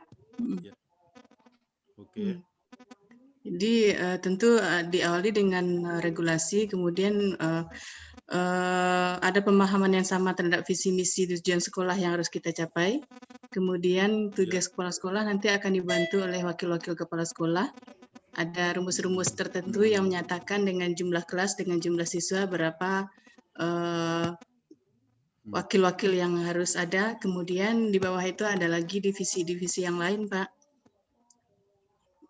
Ya. Oke. Jadi tentu diawali dengan regulasi, kemudian ada pemahaman yang sama terhadap visi misi tujuan sekolah yang harus kita capai. Kemudian tugas kepala-sekolah nanti akan dibantu oleh wakil-wakil kepala sekolah. Ada rumus-rumus tertentu yang menyatakan dengan jumlah kelas, dengan jumlah siswa berapa wakil-wakil yang harus ada. Kemudian di bawah itu ada lagi divisi-divisi yang lain, Pak.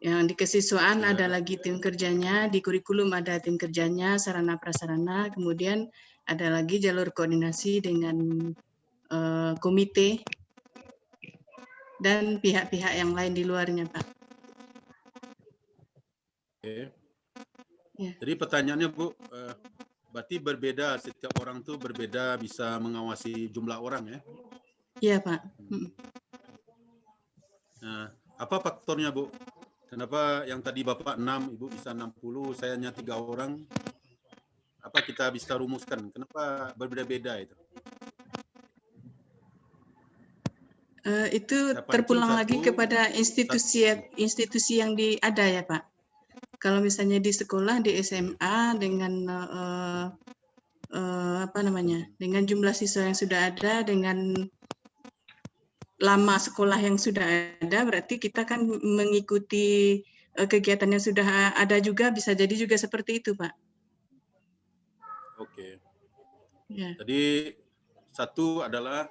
Yang di kesiswaan ada lagi tim kerjanya, di kurikulum ada tim kerjanya, sarana prasarana, kemudian ada lagi jalur koordinasi dengan komite dan pihak-pihak yang lain di luarnya, Pak. Oke. Ya. Jadi pertanyaannya, Bu, berarti berbeda, setiap orang tuh berbeda bisa mengawasi jumlah orang ya? Iya, Pak. Nah, apa faktornya, Bu? Kenapa yang tadi Bapak 6, Ibu bisa 60, saya hanya 3 orang? Apa kita bisa rumuskan? Kenapa berbeda-beda itu? Itu terpulang lagi kepada institusi yang ada ya, Pak. Kalau misalnya di sekolah, di SMA dengan dengan jumlah siswa yang sudah ada, dengan lama sekolah yang sudah ada, berarti kita kan mengikuti kegiatan yang sudah ada juga, bisa jadi juga seperti itu, Pak. Oke. Ya. Jadi satu adalah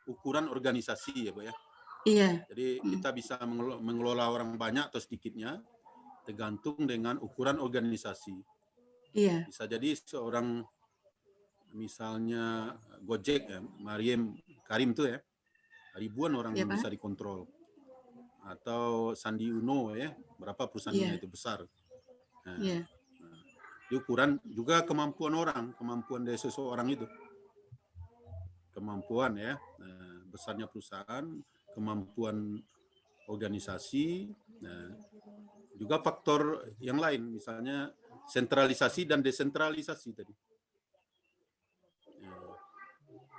ukuran organisasi ya, Bu ya. Iya. Jadi kita bisa mengelola orang banyak atau sedikitnya tergantung dengan ukuran organisasi. Iya. Bisa jadi seorang misalnya Gojek ya, Mariam Karim tuh ya, ribuan orang yang bisa dikontrol. Atau Sandi Uno ya, berapa perusahaannya itu besar. Nah, di ukuran juga kemampuan orang, kemampuan dari seseorang itu. Kemampuan ya, besarnya perusahaan, kemampuan organisasi, juga faktor yang lain, misalnya sentralisasi dan desentralisasi tadi.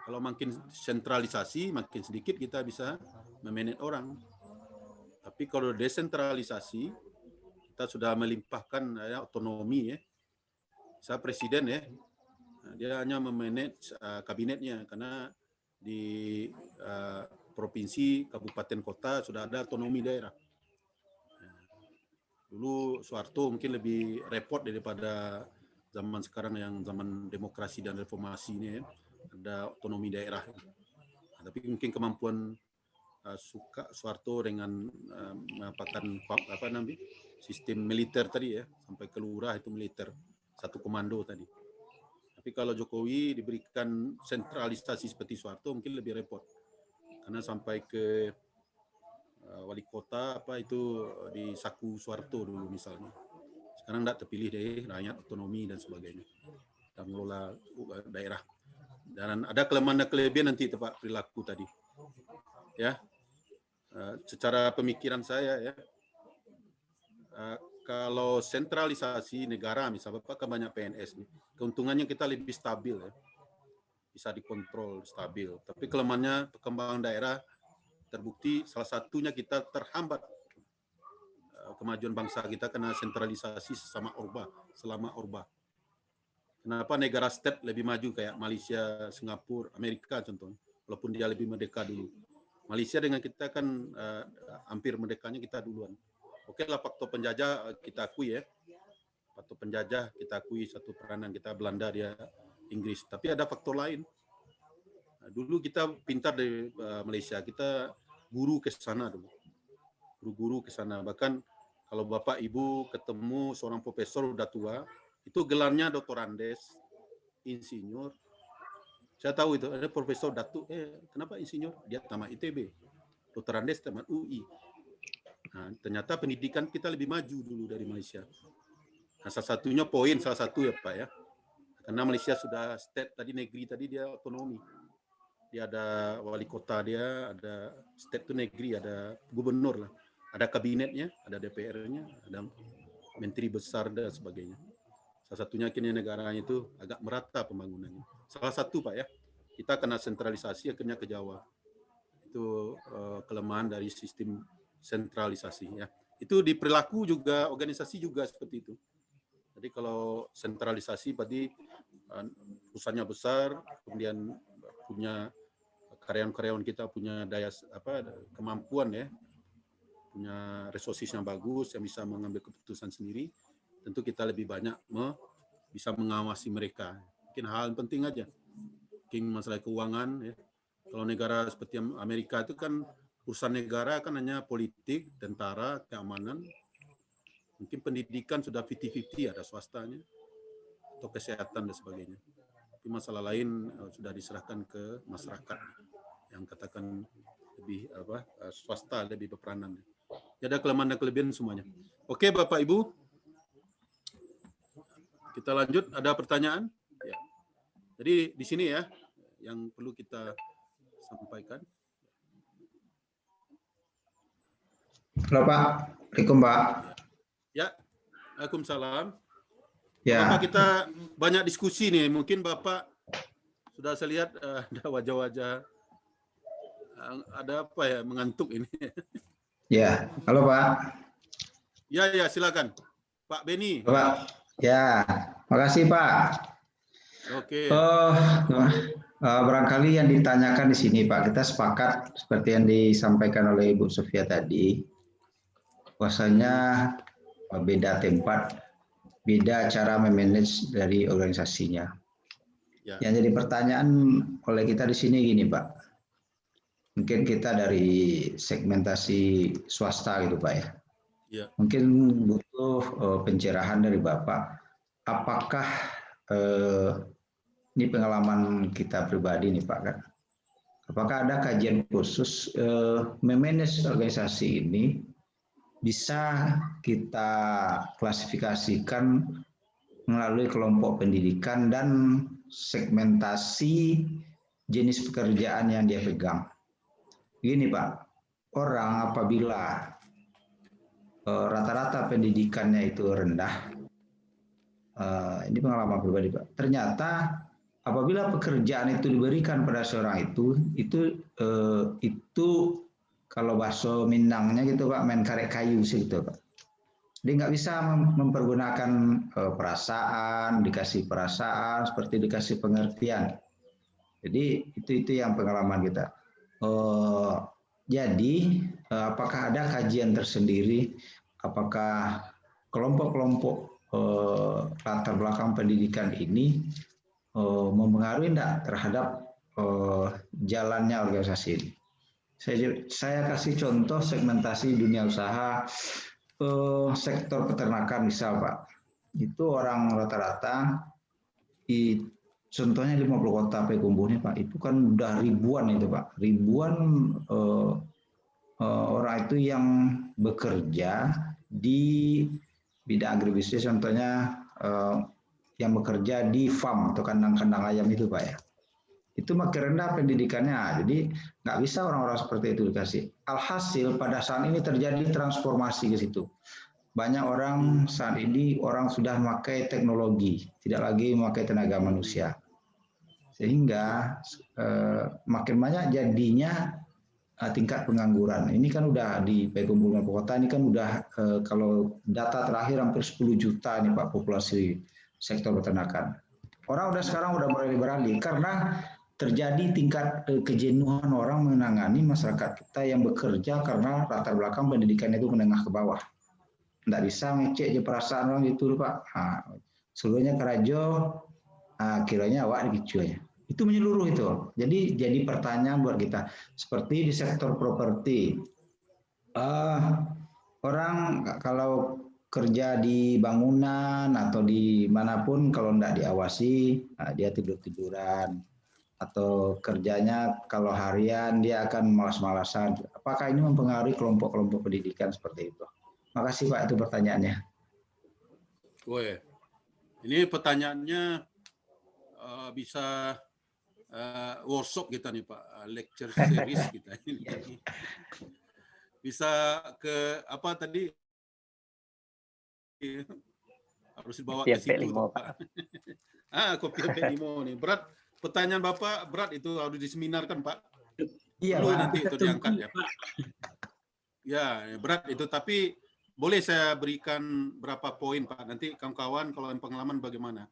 Kalau makin sentralisasi, makin sedikit kita bisa memanage orang. Tapi kalau desentralisasi, kita sudah melimpahkan otonomi ya. Saya presiden ya, dia hanya memanage kabinetnya karena di provinsi, kabupaten, kota sudah ada otonomi daerah. Dulu Soeharto mungkin lebih repot daripada zaman sekarang yang zaman demokrasi dan reformasi ini ya. Ada otonomi daerah. Tapi mungkin kemampuan Soeharto dengan menampakkan sistem militer tadi ya, sampai ke lurah itu militer, satu komando tadi. Tapi kalau Jokowi diberikan sentralisasi seperti Soeharto mungkin lebih repot. Karena sampai ke wali kota itu di saku Soeharto dulu misalnya. Sekarang tidak terpilih deh, rakyat otonomi dan sebagainya. Dan mengelola daerah. Dan ada kelemahan dan kelebihan nanti itu Pak perilaku tadi. Ya. Secara pemikiran saya ya. Kalau sentralisasi negara misalnya Bapak kan banyak PNS nih. Keuntungannya kita lebih stabil ya. Bisa dikontrol stabil. Tapi kelemahannya perkembangan daerah terbukti salah satunya kita terhambat kemajuan bangsa kita karena sentralisasi selama Orba. Kenapa negara state lebih maju kayak Malaysia, Singapura, Amerika contohnya, walaupun dia lebih merdeka dulu. Malaysia dengan kita kan hampir merdekanya kita duluan. Oke lah faktor penjajah kita akui ya. Faktor penjajah kita akui satu peranan kita, Belanda dia Inggris. Tapi ada faktor lain. Dulu kita pintar dari Malaysia, kita guru ke sana dulu. Guru-guru ke sana. Bahkan kalau Bapak Ibu ketemu seorang profesor udah tua, itu gelarnya doktorandes, insinyur. Saya tahu itu, ada profesor Datuk, kenapa insinyur? Dia tamat ITB. Doktorandes tamat UI. Nah, ternyata pendidikan kita lebih maju dulu dari Malaysia. Nah, salah satunya poin, salah satu ya Pak ya. Karena Malaysia sudah state tadi, negeri tadi dia otonomi. Dia ada wali kota dia, ada state itu negeri, ada gubernur lah. Ada kabinetnya, ada DPR-nya, ada menteri besar dan sebagainya. Salah satunya akhirnya negaranya itu agak merata pembangunannya. Salah satu Pak ya, kita kena sentralisasi akhirnya ke Jawa. Itu kelemahan dari sistem sentralisasi ya. Itu di perilaku juga, organisasi juga seperti itu. Jadi kalau sentralisasi berarti perusahaannya besar, kemudian punya karyawan-karyawan kita punya daya kemampuan ya, punya resources yang bagus, yang bisa mengambil keputusan sendiri, tentu kita lebih banyak bisa mengawasi mereka. Mungkin hal yang penting aja, mungkin masalah keuangan ya. Kalau negara seperti Amerika itu kan urusan negara kan hanya politik, tentara, keamanan. Mungkin pendidikan sudah 50-50, ada swastanya, atau kesehatan dan sebagainya. Tapi masalah lain sudah diserahkan ke masyarakat yang katakan lebih swasta lebih berperanan. Jadi ada kelemahan dan kelebihan semuanya. Oke Bapak Ibu, kita lanjut. Ada pertanyaan? Ya. Jadi di sini ya yang perlu kita sampaikan. Halo Pak, Assalamualaikum Pak. Ya, Waalaikumsalam. Ya. Bapak, kita banyak diskusi nih. Mungkin Bapak sudah saya lihat ada wajah-wajah ada apa ya, mengantuk ini. Ya, halo Pak. Ya, silakan. Pak Beni. Pak. Ya, makasih Pak. Oke. Barangkali yang ditanyakan di sini Pak, kita sepakat seperti yang disampaikan oleh Ibu Sofia tadi, bahwasanya beda tempat, beda cara memanage dari organisasinya. Ya. Yang jadi pertanyaan oleh kita di sini gini Pak, mungkin kita dari segmentasi swasta gitu Pak ya. Ya. Mungkin butuh pencerahan dari Bapak, apakah ini pengalaman kita pribadi nih Pak kan, apakah ada kajian khusus memanage organisasi ini bisa kita klasifikasikan melalui kelompok pendidikan dan segmentasi jenis pekerjaan yang dia pegang. Gini Pak, orang apabila rata-rata pendidikannya itu rendah, ini pengalaman pribadi Pak, ternyata apabila pekerjaan itu diberikan pada seorang itu kalau bahasa Minangnya gitu Pak, main karek kayu sih gitu Pak. Dia nggak bisa mempergunakan perasaan, dikasih perasaan, seperti dikasih pengertian. Jadi itu yang pengalaman kita. Jadi apakah ada kajian tersendiri, apakah kelompok-kelompok latar belakang pendidikan ini mempengaruhi enggak terhadap jalannya organisasi ini? Saya kasih contoh segmentasi dunia usaha, sektor peternakan misal Pak, itu orang rata-rata, contohnya 50 kota Pekumbuhnya Pak, itu kan udah ribuan itu Pak, ribuan orang itu yang bekerja di bidang agribisnis, contohnya yang bekerja di farm atau kandang-kandang ayam itu Pak ya. Itu makin rendah pendidikannya, jadi nggak bisa orang-orang seperti itu dikasih. Alhasil pada saat ini terjadi transformasi ke situ. Banyak orang saat ini orang sudah memakai teknologi, tidak lagi memakai tenaga manusia. Sehingga makin banyak jadinya tingkat pengangguran. Ini kan udah di Pekumbuh Kota ini kan udah kalau data terakhir hampir 10 juta nih Pak populasi sektor peternakan. Orang sekarang udah mulai beralih karena terjadi tingkat kejenuhan orang menangani masyarakat kita yang bekerja karena latar belakang pendidikan itu menengah ke bawah. Nggak bisa ngecek aja perasaan orang gitu Pak. Seluruhnya kerajo, kiranya awak gitu aja. Itu menyeluruh itu. Jadi pertanyaan buat kita. Seperti di sektor properti, orang kalau kerja di bangunan atau di manapun kalau nggak diawasi, dia tidur-tiduran. Atau kerjanya kalau harian dia akan malas-malasan. Apakah ini mempengaruhi kelompok-kelompok pendidikan seperti itu? Makasih Pak, itu pertanyaannya. Ini pertanyaannya bisa workshop kita nih Pak, lecture series kita ini. Bisa ke apa tadi? Harus dibawa ke situ Pak. Kopi MP5 nih. Berat pertanyaan Bapak berat itu harus diseminarkan Pak. Iya, Perlu Pak. nanti itu diangkat ya Pak. Ya, berat itu, tapi boleh saya berikan berapa poin Pak. Nanti kawan-kawan kalau yang pengalaman bagaimana.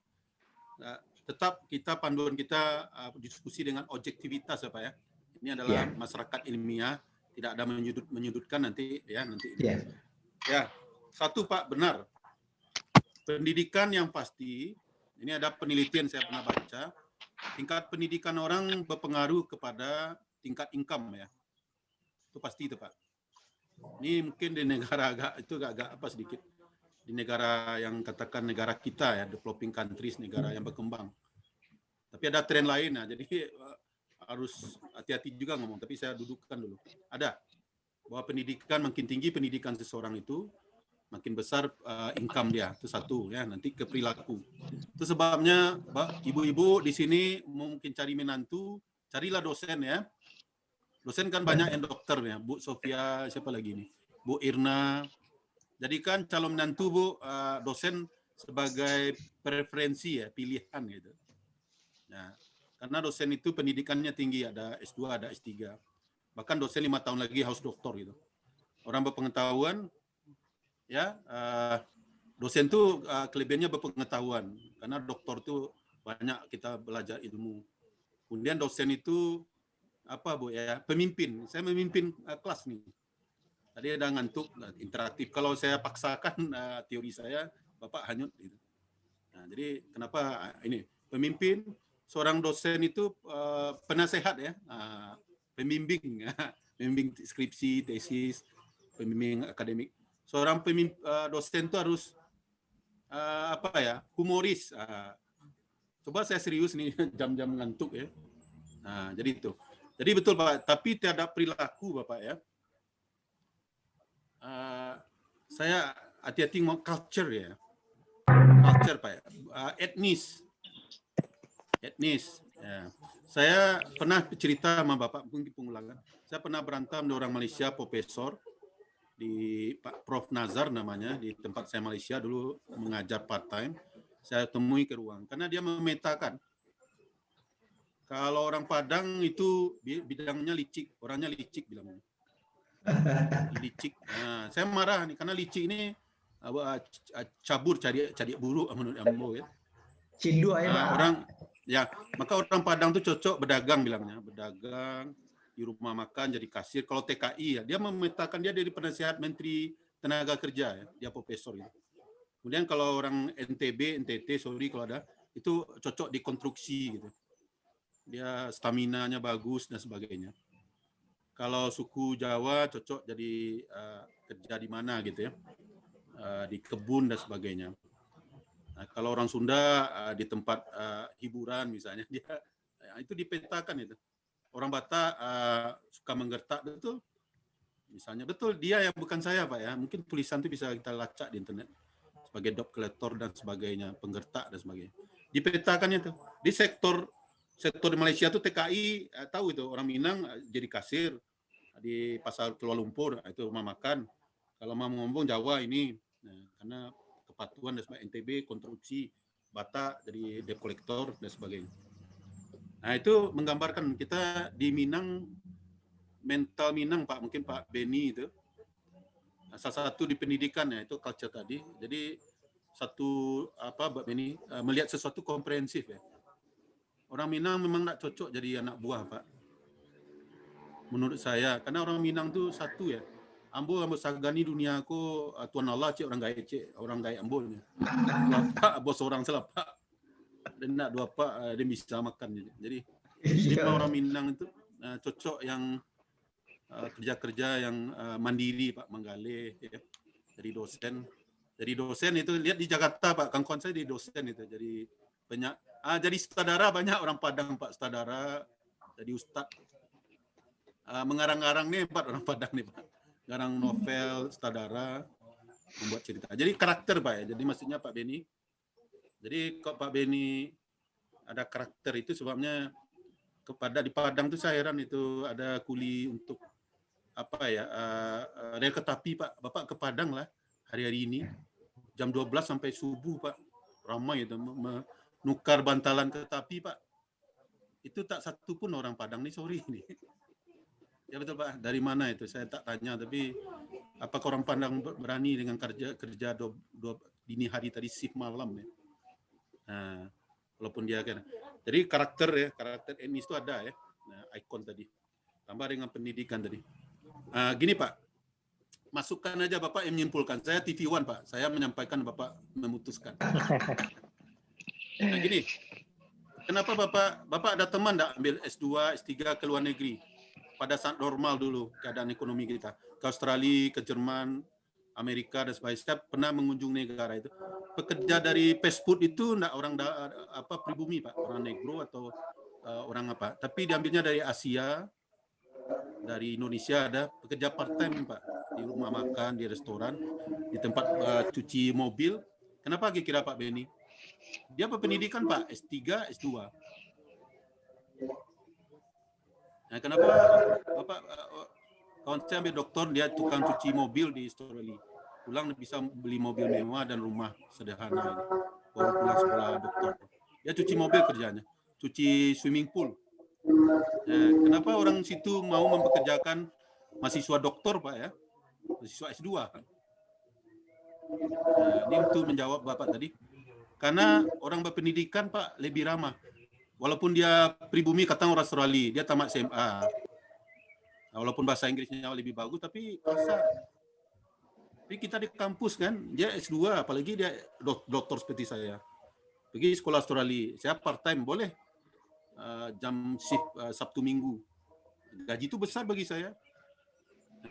Tetap kita panduan kita diskusi dengan objektivitas ya Pak ya. Ini adalah masyarakat ilmiah, tidak ada menyudutkan nanti ya nanti. Ya, satu Pak benar. Pendidikan yang pasti, ini ada penelitian saya pernah baca, tingkat pendidikan orang berpengaruh kepada tingkat income ya. Itu pasti itu Pak. Ini mungkin di negara agak apa sedikit. Di negara yang katakan negara kita ya, developing countries, negara yang berkembang. Tapi ada tren lain ya, jadi harus hati-hati juga ngomong, tapi saya dudukkan dulu. Ada, bahwa pendidikan makin tinggi pendidikan seseorang itu, makin besar income dia, itu satu ya, nanti ke perilaku. Itu sebabnya ibu-ibu di sini mungkin cari menantu, carilah dosen ya. Dosen kan banyak yang dokter ya, Bu Sofia, siapa lagi nih? Bu Irna. Jadikan calon menantu Bu dosen sebagai preferensi ya, pilihan gitu. Nah, karena dosen itu pendidikannya tinggi, ada S2, ada S3. Bahkan dosen 5 tahun lagi harus doktor gitu. Orang berpengetahuan ya, dosen tuh kelebihannya berpengetahuan, karena doktor tuh banyak kita belajar ilmu. Kemudian dosen itu apa Bu ya, pemimpin. Saya memimpin kelas nih. Tadi ada ngantuk, interaktif. Kalau saya paksakan teori saya, Bapak hanyut gitu. Nah, jadi kenapa ini pemimpin, seorang dosen itu penasehat ya, pembimbing, pembimbing skripsi, tesis, pembimbing akademik. Seorang dosen itu harus apa ya, humoris. Coba saya serius nih, jam-jam ngantuk ya. Nah, jadi itu. Jadi betul Pak, tapi tiada perilaku Bapak ya. Saya hati-hati ngomong culture ya. Culture Pak ya. Etnis. Ya. Saya pernah cerita sama Bapak, mungkin pengulangan. Saya pernah berantem dengan orang Malaysia, profesor di Pak Prof Nazar namanya, di tempat saya Malaysia dulu mengajar part time. Saya temui ke ruang karena dia memetakan kalau orang Padang itu bidangnya licik, orangnya licik bilangnya. Licik. Nah, saya marah nih karena licik ini cabur cari buruk menurut Ambo ya. Cindu aja Pak. Orang ya, maka orang Padang tuh cocok berdagang bilangnya, berdagang di rumah makan jadi kasir. Kalau TKI ya, dia memetakan dia dari penasihat Menteri Tenaga Kerja ya, dia profesor itu. Kemudian kalau orang NTB, NTT, sorry kalau ada, itu cocok di konstruksi gitu. Dia stamina-nya bagus dan sebagainya. Kalau suku Jawa cocok jadi kerja di mana gitu ya, di kebun dan sebagainya. Nah, kalau orang Sunda di tempat hiburan misalnya, dia itu dipetakan itu. Orang Batak suka menggertak, betul. Misalnya betul dia yang bukan saya Pak ya. Mungkin tulisan itu bisa kita lacak di internet sebagai dog collector dan sebagainya, penggertak dan sebagainya. Dipetakan itu. Di sektor di Malaysia itu TKI tahu itu orang Minang jadi kasir di pasar Kuala Lumpur, itu rumah makan. Kalau mau ngomong Jawa ini, nah, karena kepatuhan dan sebagainya, NTB konstruksi, Batak jadi debt collector dan sebagainya. Nah itu menggambarkan kita di Minang, mental Minang Pak, mungkin Pak Beni itu salah satu di pendidikan ya, itu culture tadi. Jadi satu apa Pak Beni melihat sesuatu komprehensif ya. Orang Minang memang tak cocok jadi anak buah Pak, menurut saya, karena orang Minang tuh satu ya. Ambo sagani dunia aku Tuan Allah cik orang gaya cik, orang gaya Ambo ni. Bapak bos orang salah Pak. Dan nak dua Pak dia bisa makan. Jadi orang Minang itu cocok yang kerja-kerja yang mandiri Pak, menggalih ya. Jadi dosen itu lihat di Jakarta Pak, kawan-kawan saya di dosen itu jadi banyak jadi sutradara banyak orang Padang Pak, sutradara jadi ustad. Mengarang-arang nih Pak, orang Padang nih Pak. Garang novel, sutradara, membuat cerita. Jadi karakter Pak ya. Jadi maksudnya Pak Beni. Jadi kok Pak Beni ada karakter itu sebabnya di Padang tuh saya heran itu ada kuli untuk apa ya rel kereta api Pak. Bapak ke Padang lah hari-hari ini jam 12 sampai subuh Pak, ramai itu menukar bantalan kereta api Pak. Itu tak satu pun orang Padang nih, sorry nih. Ya betul Pak, dari mana itu saya tak tanya, tapi apakah orang Padang berani dengan kerja dini hari tadi shift malam ya. Nah, walaupun dia kan. Jadi karakter etnis itu ada ya. Nah, ikon tadi. Tambah dengan pendidikan tadi. Gini Pak, masukkan aja Bapak yang menyimpulkan. Saya TV One Pak, saya menyampaikan Bapak memutuskan. Nah, gini, kenapa Bapak ada teman enggak ambil S2, S3 ke luar negeri pada saat normal dulu keadaan ekonomi kita, ke Australia, ke Jerman, Amerika dan sebagainya. Saya pernah mengunjungi negara itu. Pekerja dari fast food itu enggak orang pribumi Pak, orang negro atau orang apa. Tapi diambilnya dari Asia, dari Indonesia ada pekerja part time Pak, di rumah makan, di restoran, di tempat cuci mobil. Kenapa kira Pak Beni? Dia berpendidikan Pak, S3, S2. Nah, kenapa Bapak kawan saya ambil doktor, dia tukang cuci mobil di Australia. Pulang bisa beli mobil mewah dan rumah sederhana ini. Baru pulang sekolah doktor. Dia cuci mobil kerjanya, cuci swimming pool. Nah, kenapa orang situ mau mempekerjakan mahasiswa doktor Pak ya, mahasiswa S2? Nah, ini untuk menjawab Bapak tadi. Karena orang berpendidikan Pak lebih ramah. Walaupun dia pribumi kata orang Australia, dia tamat SMA. Nah, walaupun bahasa Inggrisnya lebih bagus, tapi kasar. Tapi kita di kampus kan, dia S2, apalagi dia doktor seperti saya. Pergi sekolah Australia, saya part time boleh. Jam shift Sabtu Minggu. Gaji itu besar bagi saya.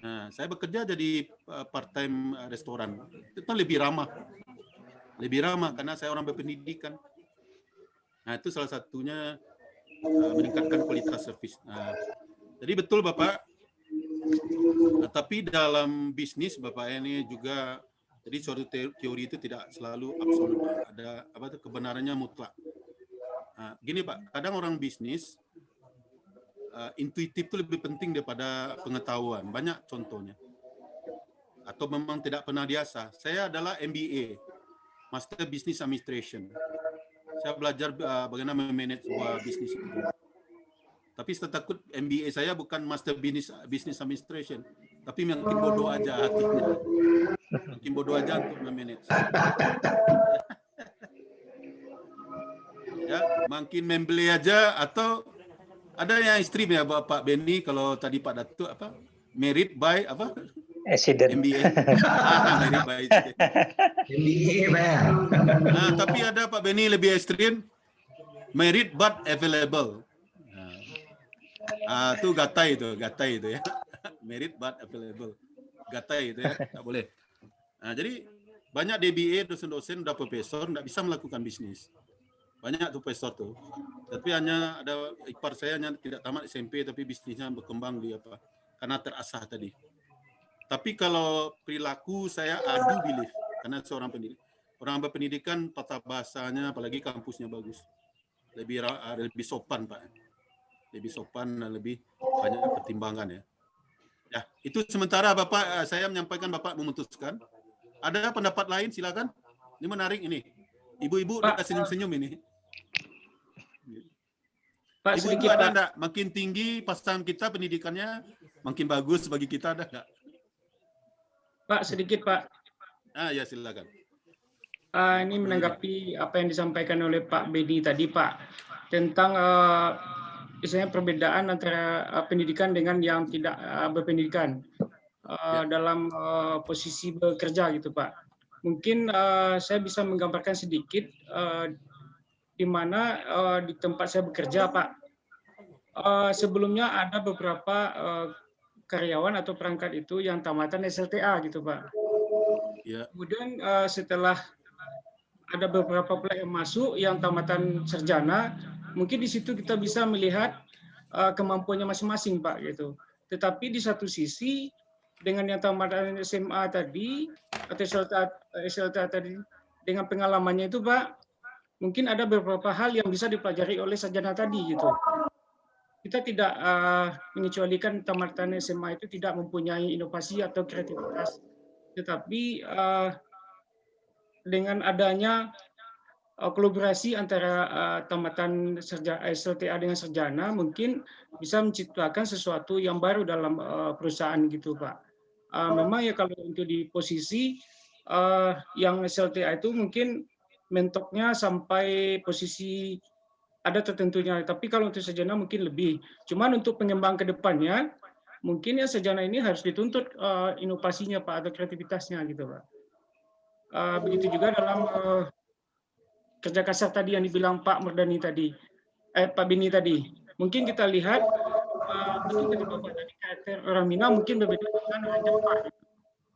Nah, saya bekerja jadi part time restoran. Itu lebih ramah. Lebih ramah karena saya orang berpendidikan. Nah, itu salah satunya meningkatkan kualitas servis. Nah, jadi betul Bapak. Tapi dalam bisnis Bapak ini juga, jadi suatu teori itu tidak selalu absolut. Ada kebenarannya mutlak. Nah, gini Pak, kadang orang bisnis intuitif itu lebih penting daripada pengetahuan. Banyak contohnya. Atau memang tidak pernah diasah. Saya adalah MBA, Master Business Administration. Saya belajar bagaimana memanage sebuah bisnis itu. Tapi saya takut MBA saya bukan Master Business Administration, tapi makin bodoh aja hatinya. Makin bodoh aja untuk memanage. Ya, makin membeli aja, atau ada yang ekstrim ya Pak Beni, kalau tadi Pak Datuk apa? Merit by apa? Accident. MBA. Merit by accident. MBA Pak. Nah, tapi ada Pak Beni lebih ekstrim. Merit but available. Itu gatai itu ya. Merit but available. Gatai itu ya, tak boleh. Nah, jadi banyak DBA, dosen-dosen udah profesor, nggak bisa melakukan bisnis. Banyak tuh profesor tuh. Tapi hanya ada ipar saya hanya tidak tamat SMP tapi bisnisnya berkembang di apa? Karena terasah tadi. Tapi kalau perilaku saya adu belief karena seorang pendidik. Orang berpendidikan tata bahasanya apalagi kampusnya bagus. Lebih sopan Pak. Lebih sopan dan lebih banyak pertimbangan ya. Ya, itu sementara Bapak saya menyampaikan Bapak memutuskan. Ada pendapat lain silakan. Ini menarik ini. Ibu-ibu udah senyum-senyum ini. Pak, Ibu sedikit ada Pak. enggak? Makin tinggi pasangan kita pendidikannya, makin bagus bagi kita, ada enggak? Pak, sedikit Pak. Ya silakan. Ini menanggapi apa yang disampaikan oleh Pak Beni tadi Pak, tentang misalnya perbedaan antara pendidikan dengan yang tidak berpendidikan dalam posisi bekerja gitu Pak. Mungkin saya bisa menggambarkan sedikit di mana di tempat saya bekerja Pak, sebelumnya ada beberapa karyawan atau perangkat itu yang tamatan SLTA gitu Pak. Ya. Kemudian setelah ada beberapa pula yang masuk yang tamatan sarjana, mungkin di situ kita bisa melihat kemampuannya masing-masing Pak gitu. Tetapi di satu sisi dengan yang tamatan SMA tadi atau SLTA tadi dengan pengalamannya itu Pak, mungkin ada beberapa hal yang bisa dipelajari oleh sarjana tadi gitu. Kita tidak mengecualikan tamatan SMA itu tidak mempunyai inovasi atau kreativitas, tetapi dengan adanya kolaborasi antara tamatan SLTA dengan sarjana mungkin bisa menciptakan sesuatu yang baru dalam perusahaan gitu Pak. Memang ya kalau untuk di posisi yang SLTA itu mungkin mentoknya sampai posisi ada tertentunya, tapi kalau untuk sarjana mungkin lebih. Cuman untuk pengembang ke depannya, mungkin ya sarjana ini harus dituntut inovasinya Pak atau kreativitasnya gitu Pak. Begitu juga dalam kerja kasar tadi yang dibilang Pak Mardani tadi, Pak Beni tadi. Mungkin kita lihat betul kata Bapak tadi karakter orang Minang mungkin berbeda dengan orang Jawa.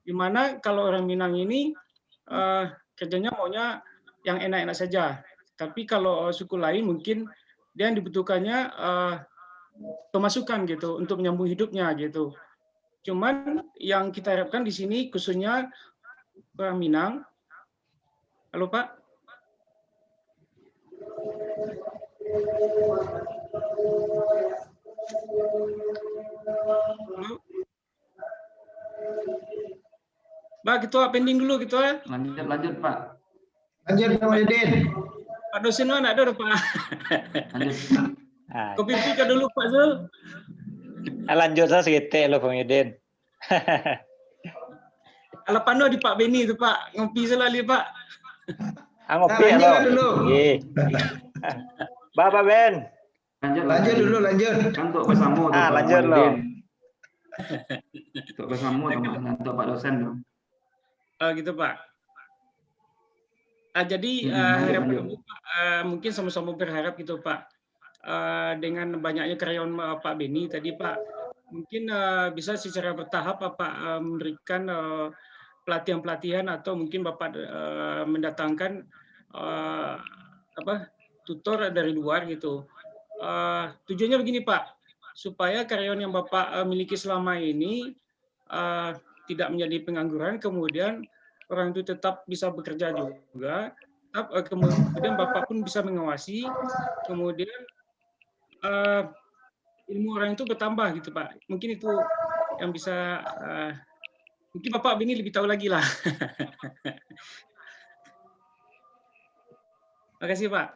Di mana kalau orang Minang ini kerjanya maunya yang enak-enak saja. Tapi kalau suku lain mungkin dia yang dibutuhkannya pemasukan gitu untuk menyambung hidupnya gitu. Cuman yang kita harapkan di sini khususnya orang Minang. Halo Pak. Halo. Pak, kita pending dulu gitu ya. Lanjut Pak. Lanjut Pak Yudin. Pak dosen mana ada Pak? Kopi pika dulu Pak Zul. Lanjut saya segitu lo Bang Yudin. Alapano di Pak Beni itu Pak, ngopi selalu Pak. Ngopi ya lo. dulu. Bapak Ben. Lanjut dulu, lanjut. Untuk bersama lanjut lo. Untuk bersama untuk Pak dosen tuh. Gitu Pak. Jadi harapan mungkin sama-sama berharap gitu Pak. Dengan banyaknya karyawan Pak Beni tadi Pak, mungkin bisa secara bertahap Bapak memberikan pelatihan-pelatihan atau mungkin Bapak mendatangkan tutor dari luar gitu. Tujuannya begini Pak, supaya karyawan yang Bapak miliki selama ini tidak menjadi pengangguran, kemudian orang itu tetap bisa bekerja juga, kemudian Bapak pun bisa mengawasi, kemudian ilmu orang itu bertambah gitu Pak. Mungkin itu yang bisa, mungkin Bapak ini lebih tahu lagi lah. Makasih Pak.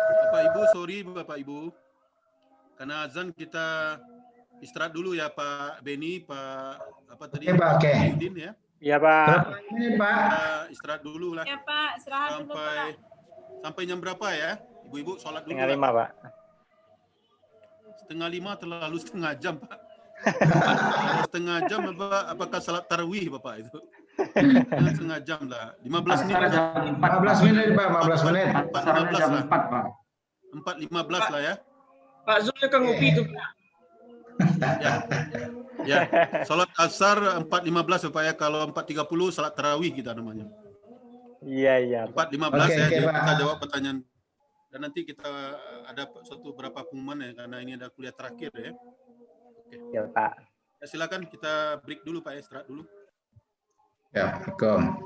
Bapak Ibu, sorry Bapak Ibu. Karena azan kita istirahat dulu ya Pak Beni, Pak apa tadi? Pak Yudin ya. Iya Pak. Ini Pak. Kita istirahat dulu lah. Ya Pak, istirahat dulu Pak. Sampai jam berapa ya? Ibu-ibu sholat dulu. 4:30 Pak. 4:30 terlalu setengah jam Pak. Setengah jam apakah salat tarawih Bapak itu? Setengah jam lah. 15 menit. 15 menit Pak, 15 menit. 4:15 lah. 4 Pak. 4:15 lah ya. Pak Zul kan ngopi itu Pak. Ya. Salat asar 4:15 Bapak ya. Kalau 4:30 salat tarawih kita namanya. Iya. 4:15 ya. Oke, Kita jawab pertanyaan. Dan nanti kita ada suatu berapa pengumuman ya karena ini ada kuliah terakhir ya. Oke. Ya Pak. Ya, silakan kita break dulu Pak, istirahat dulu. Ya, Assalamualaikum.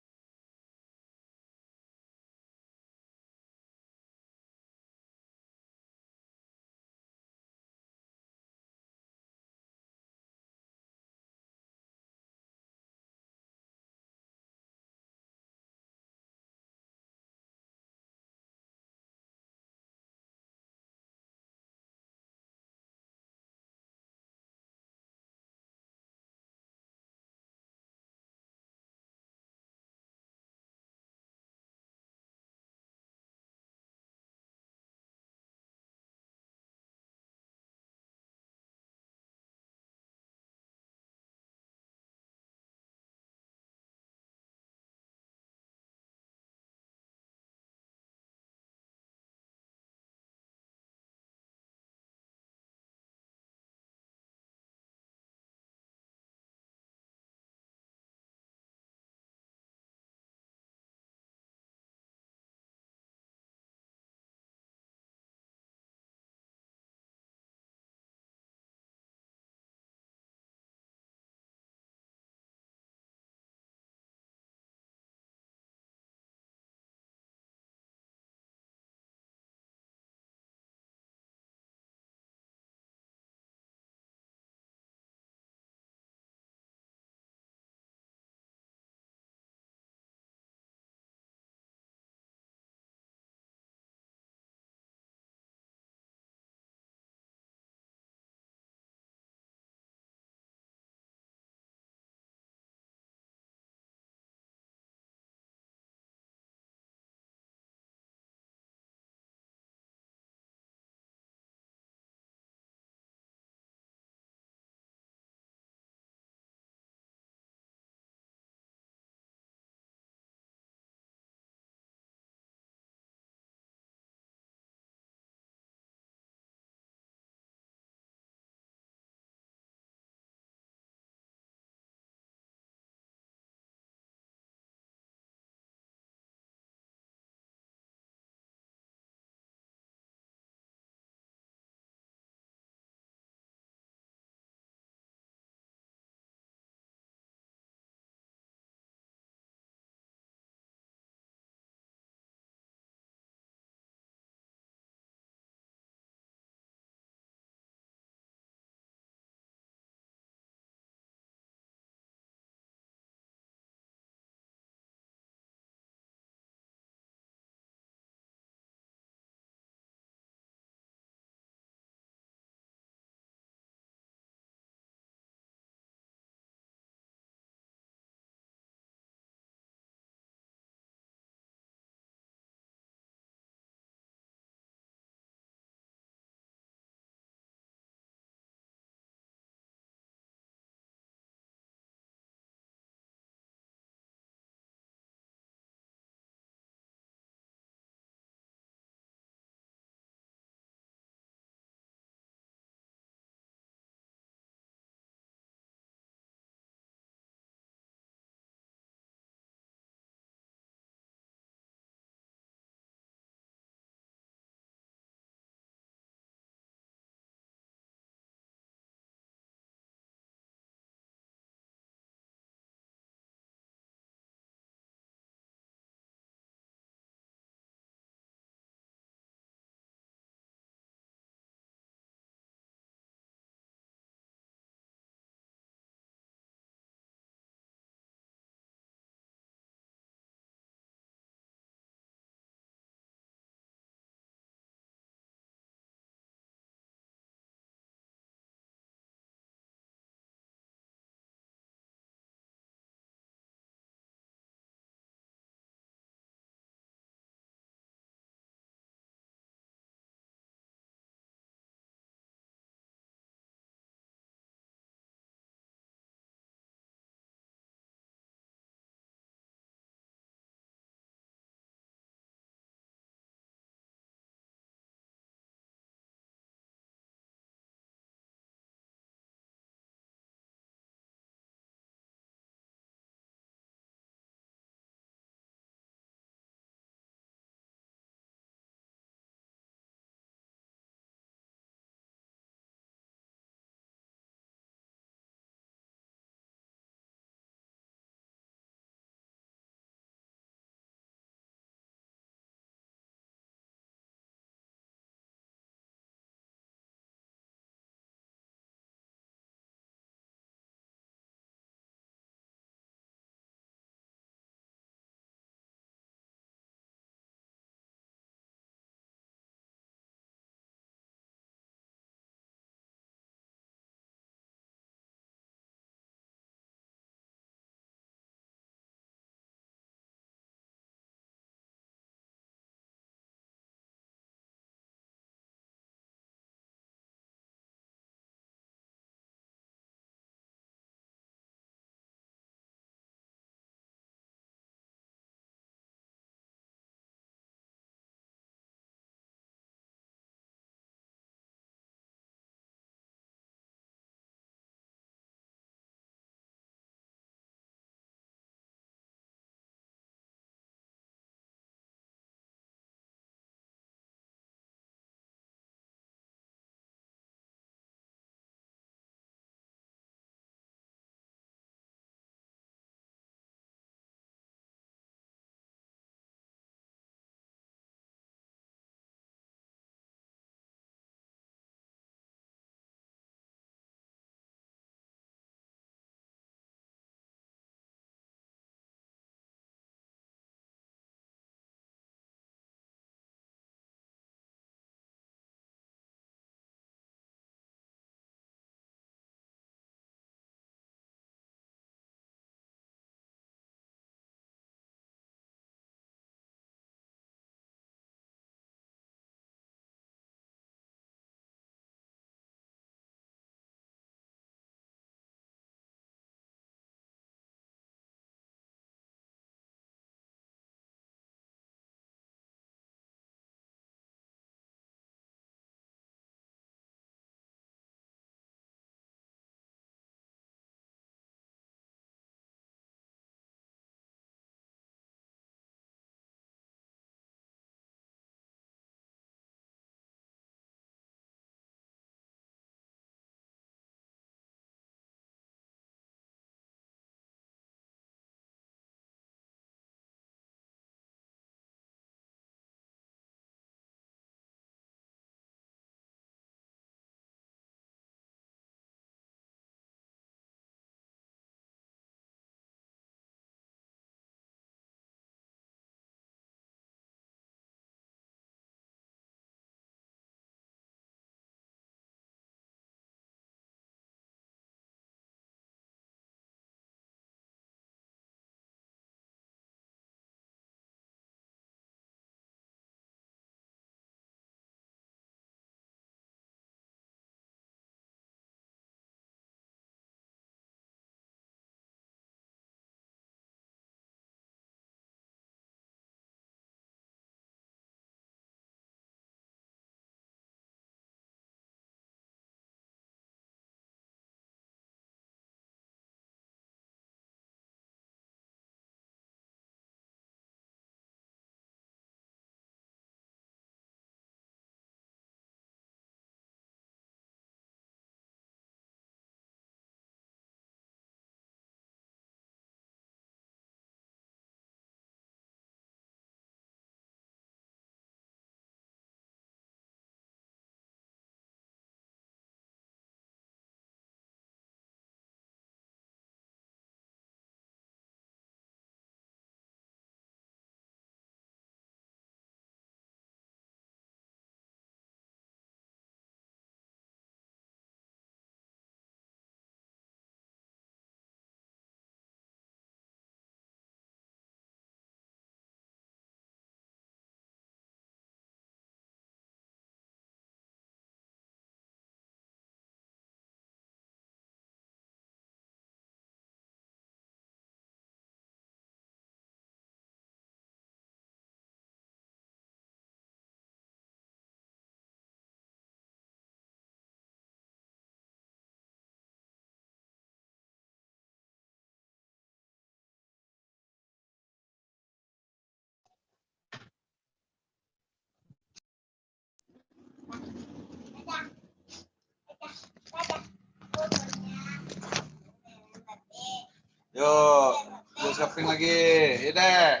Yuk, yuk shopping lagi. Ide.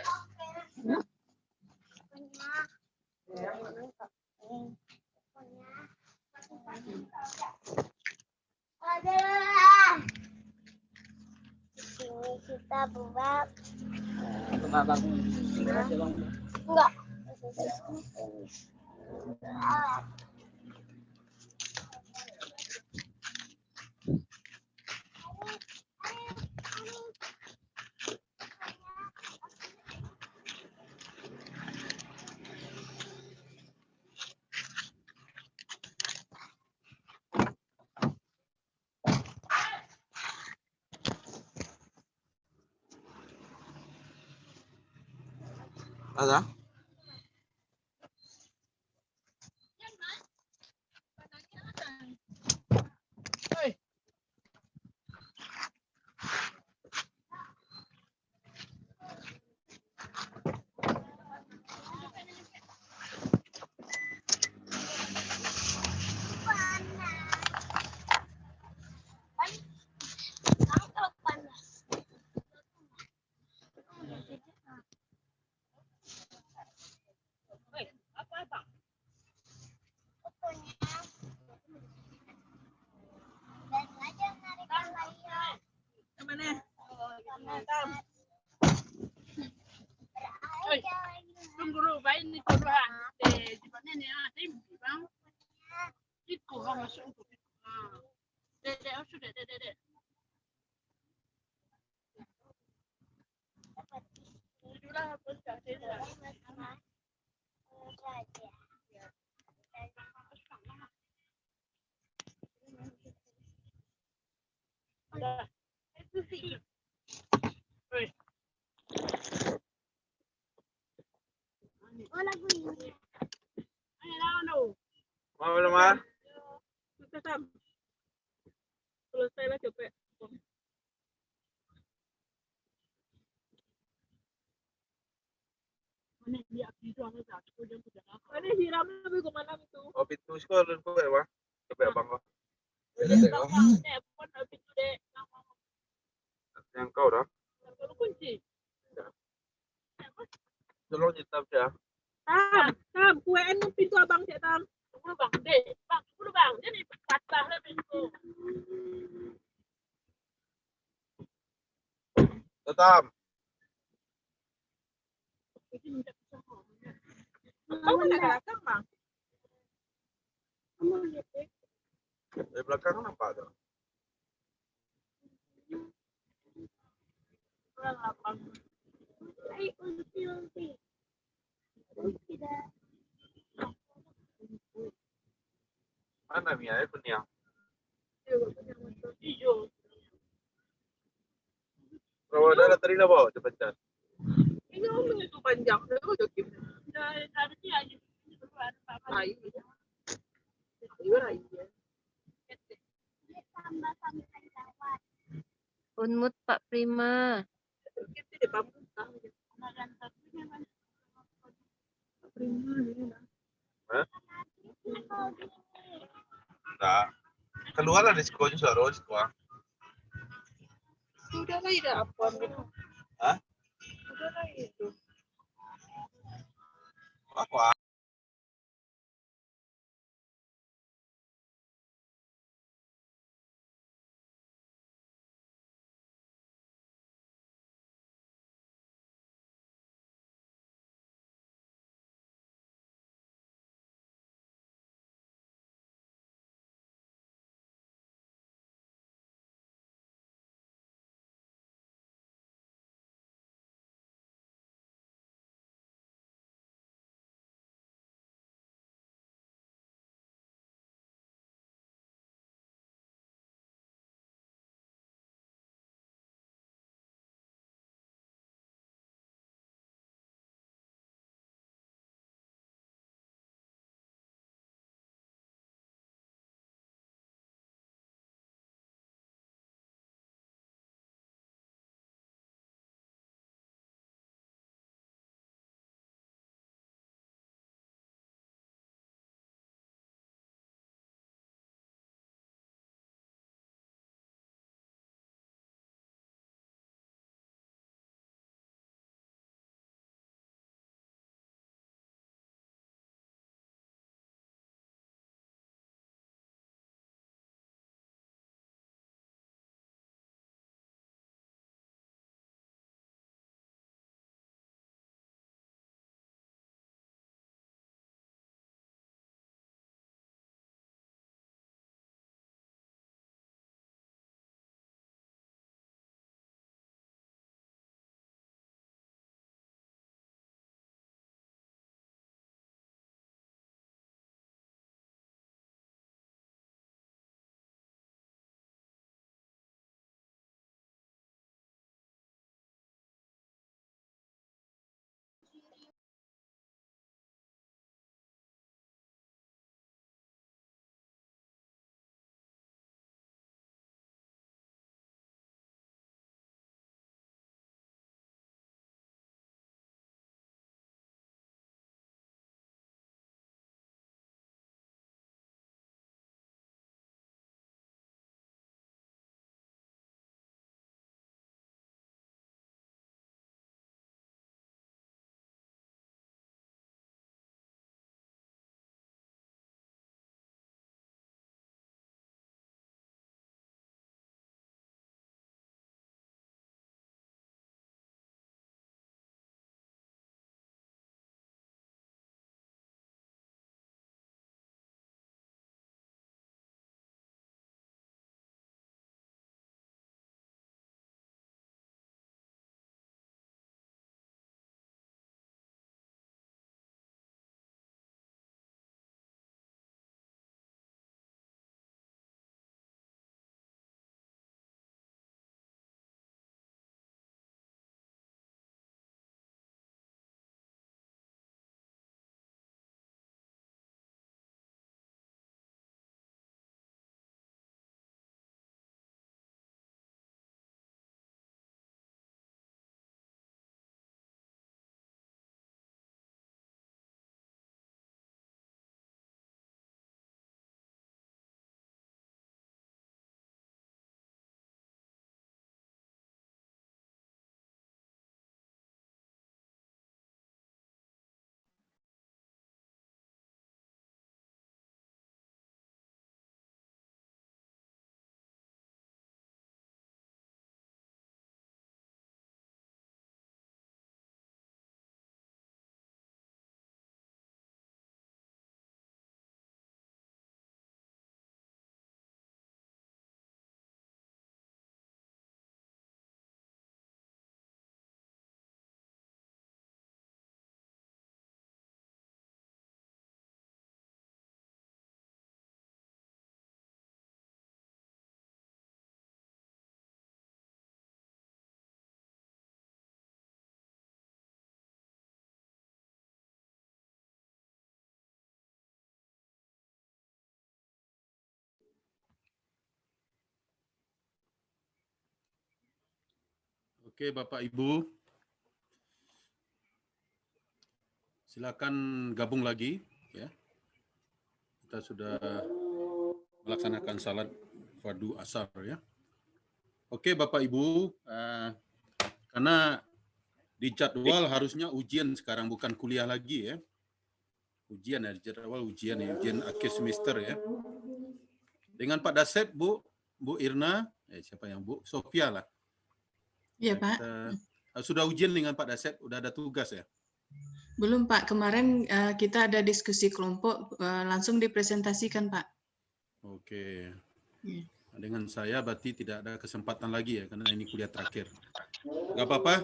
Sini kita buat. Enggak. Ada? Mau belum ah? Selesai lah capek. Mana dia itu apa satu jam sudah. Mana siramnya lebih ke mana itu? Oh, pintu sekolah lu ya, Bang. Coba Bang. Yang kau dah. Kalau kunci. Tolong nyetap ya. Tam, kuean pintu abang cek tam. Tunggu bang, deh, bang, tunggu bang. Ini patah lah pintu. Tetap. Kau mana belakang bang? Kamu lihat deh. Dari belakang nampak ada. Kurang lapang. Hai, ulti. Tidak. Mana Mia? Punya. Hijau. Kalau ada tadi lah bawa cepat. Ini omongnya tuh panjang. Aku udah kim. Harusnya aja. Ayo. Unmut Pak Prima. Hah? Nah, keluar lah diskonya suara diskon. Sudah lah tidak apa gitu. Hah? Sudah lah itu. Apa? Oke, Bapak Ibu. Silakan gabung lagi ya. Kita sudah melaksanakan salat fardu asar ya. Oke, Bapak Ibu, karena di jadwal harusnya ujian sekarang, bukan kuliah lagi ya. Ujian ya, jadwal ujian ya, ujian akhir semester ya. Dengan Pak Dasep, Bu Irna, siapa yang Bu? Sofia lah. Iya, Pak. Sudah ujian dengan Pak Dasep, udah ada tugas ya? Belum, Pak. Kemarin kita ada diskusi kelompok, langsung dipresentasikan, Pak. Oke. Iya. Dengan saya berarti tidak ada kesempatan lagi ya, karena ini kuliah terakhir. Nggak apa-apa,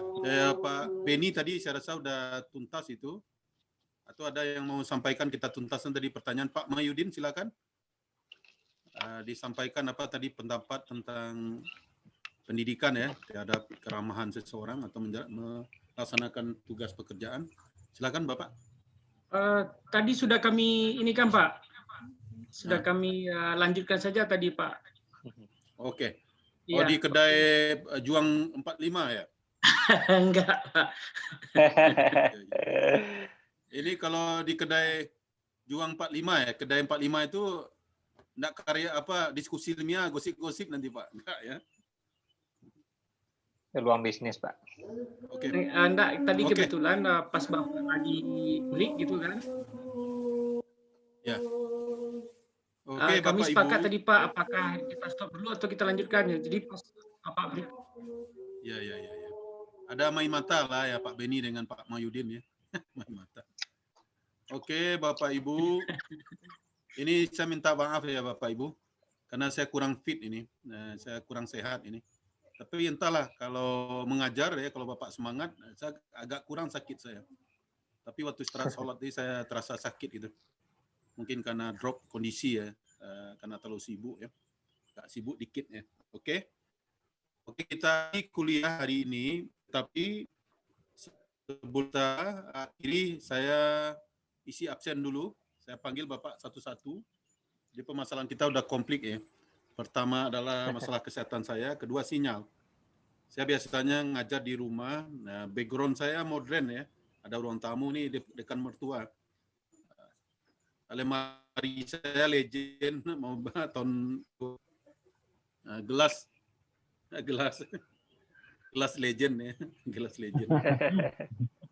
Pak Beni tadi saya rasa udah tuntas itu. Atau ada yang mau sampaikan, kita tuntaskan tadi pertanyaan Pak Mahyudin, silakan. Disampaikan apa tadi pendapat tentang pendidikan ya, terhadap keramahan seseorang atau melaksanakan tugas pekerjaan. Silakan Bapak. Tadi sudah kami ini kan Pak, sudah kami lanjutkan saja tadi Pak. Oke. Ya. Di kedai Juang 45 ya? Enggak. Ini kalau di kedai Juang 45 ya, kedai 45 itu enggak karya apa diskusi ilmiah, gosip-gosip nanti Pak, enggak ya? Peluang bisnis, Pak. Oke. Enggak, tadi kebetulan pas Bapak lagi break gitu kan. Ya. Oke, kami Bapak sepakat Ibu. tadi Pak, apakah kita stop dulu atau kita lanjutkan ya. Jadi pas Bapak break. Ya. Ada main mata lah ya Pak Beni dengan Pak Mahyudin ya. Main mata. Oke, Bapak Ibu. Ini saya minta maaf ya Bapak Ibu, karena saya kurang fit ini, saya kurang sehat ini. Tapi entahlah, kalau mengajar ya, kalau Bapak semangat, saya agak kurang sakit saya. Tapi waktu istirahat sholat ini saya terasa sakit gitu. Mungkin karena drop kondisi ya, karena terlalu sibuk ya. Agak sibuk dikit ya. Oke, kita kuliah hari ini, tapi sebelum kita akhiri, saya isi absen dulu. Saya panggil Bapak satu-satu. Jadi permasalahan kita udah komplit ya. Pertama adalah masalah kesehatan saya, kedua sinyal. Saya biasanya ngajar di rumah, nah background saya modern ya. Ada ruang tamu nih dekat mertua. Lemari saya legend, mau tahun gelas legend ya, gelas legend.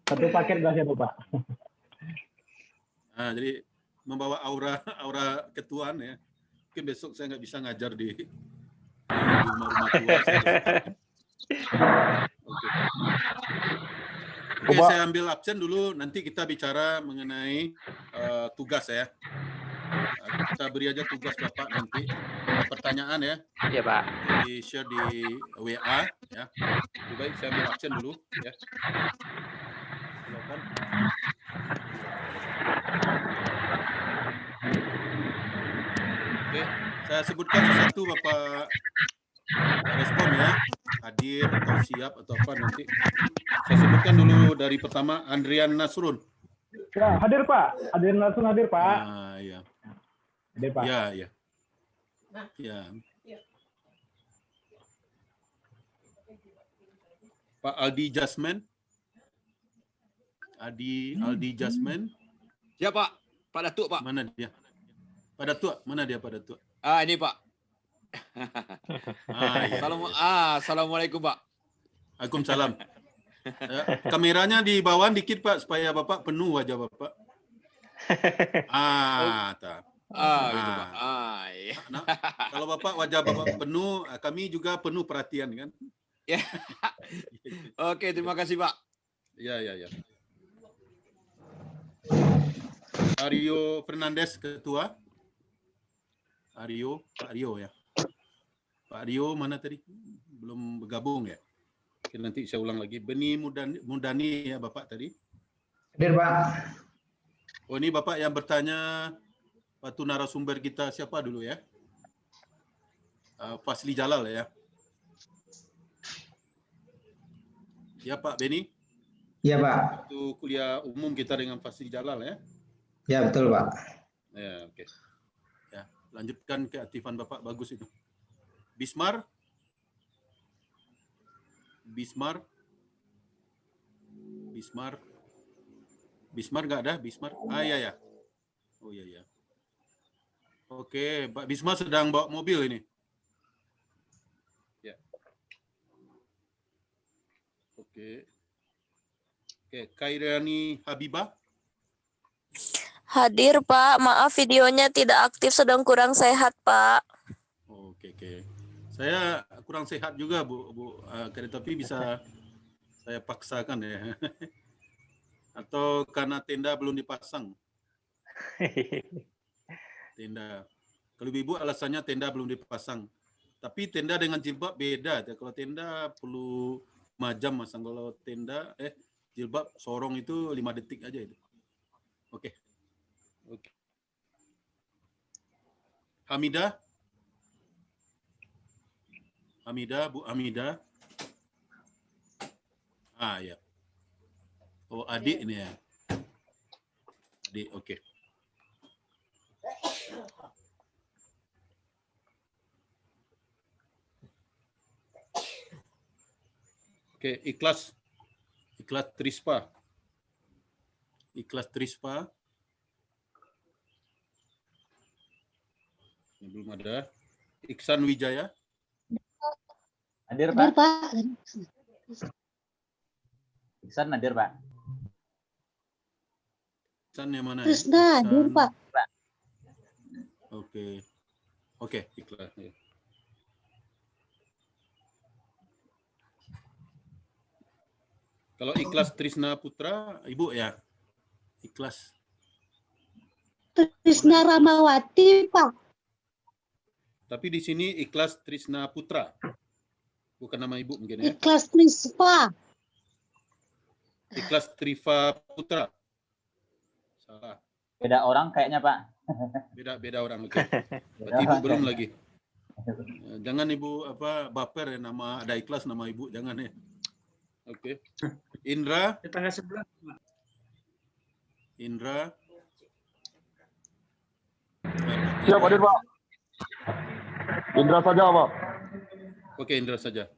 Satu paket gelasnya tuh Pak. Nah, jadi membawa aura ketuaan ya. Mungkin besok saya nggak bisa ngajar di rumah-rumah tua. Oke, saya ambil absen dulu. Nanti kita bicara mengenai tugas ya. Kita beri aja tugas Bapak nanti. Pertanyaan ya. Iya Pak. Di share di WA ya. Lebih baik saya ambil absen dulu ya. Silakan. Oke, saya sebutkan satu Bapak respon ya, hadir atau siap atau apa nanti. Saya sebutkan dulu dari pertama Andrian Nasrun. Ya, hadir Pak. Adrian Nasrun hadir Pak. Iya. Hadir Pak. Ya. Pak Aldi Jasmine. Aldi Jasmine. Siapa? Pak Datuk, Pak. Mana dia? Pak Datuk, mana dia Pak Datuk? Ini Pak. Ya. Assalamualaikum Pak. Waalaikumsalam. Kameranya di bawah dikit Pak, supaya Bapak penuh wajah Bapak. Tak. Gitu Pak. Iya. Nah, kalau Bapak wajah Bapak penuh, kami juga penuh perhatian kan? Ya. Oke, terima kasih Pak. Ya. Aryo Fernandes Ketua. Pak Aryo ya. Pak Aryo mana tadi? Belum bergabung ya? Oke, nanti saya ulang lagi. Beni Mudani ya Bapak tadi? Hadir Pak. Oh ini Bapak yang bertanya, waktu narasumber kita siapa dulu ya? Fasli Jalal ya? Ya Pak Beni? Iya Pak. Waktu kuliah umum kita dengan Fasli Jalal ya? Ya betul Pak. Ya oke. Ya, lanjutkan keaktifan Bapak, bagus itu. Bismar. Bismar. Bismar nggak ada? Bismar? Ah, iya ya. Oh iya ya. Oke, Pak Bismar sedang bawa mobil ini. Ya. Oke. Oke, Kairiani Habibah. Hadir, Pak. Maaf videonya tidak aktif, sedang kurang sehat, Pak. Oke, oke. Saya kurang sehat juga, Bu. Tapi bisa saya paksakan ya. Atau karena tenda belum dipasang. Tenda. Kalau ibu alasannya tenda belum dipasang. Tapi tenda dengan jilbab beda. Kalau tenda perlu 5 jam masang. Kalau tenda, jilbab sorong itu 5 detik aja itu. Oke. Oke. Hamidah. Hamidah, Bu Hamidah. Ah, ya. Oh, adik ini ya. Adik, oke. Oke, Ikhlas. Ikhlas Trispa. Ikhlas Trispa. Ini belum ada. Iksan Wijaya. Hadir, Pak. Iksan hadir, Pak. Iksan yang mana? Krisna, hadir, Pak. Oke. Oke, ikhlas. Ya. Kalau Ikhlas Trisna Putra, Ibu ya? Ikhlas. Trisna Ramawati, Pak. Tapi di sini Ikhlas Trisna Putra. Bukan nama Ibu mungkin ya? Ikhlas Trispa. Ikhlas Triva Putra. Salah. Beda orang kayaknya, Pak. Beda orang. Oke. Berarti Ibu belum lagi. Jangan Ibu baper ya, nama ada Ikhlas nama Ibu, jangan ya. Oke. Indra. Tetangga sebelah. Indra. Siap, hadir, Pak. Indra saja, Pak. Oke, Indra saja.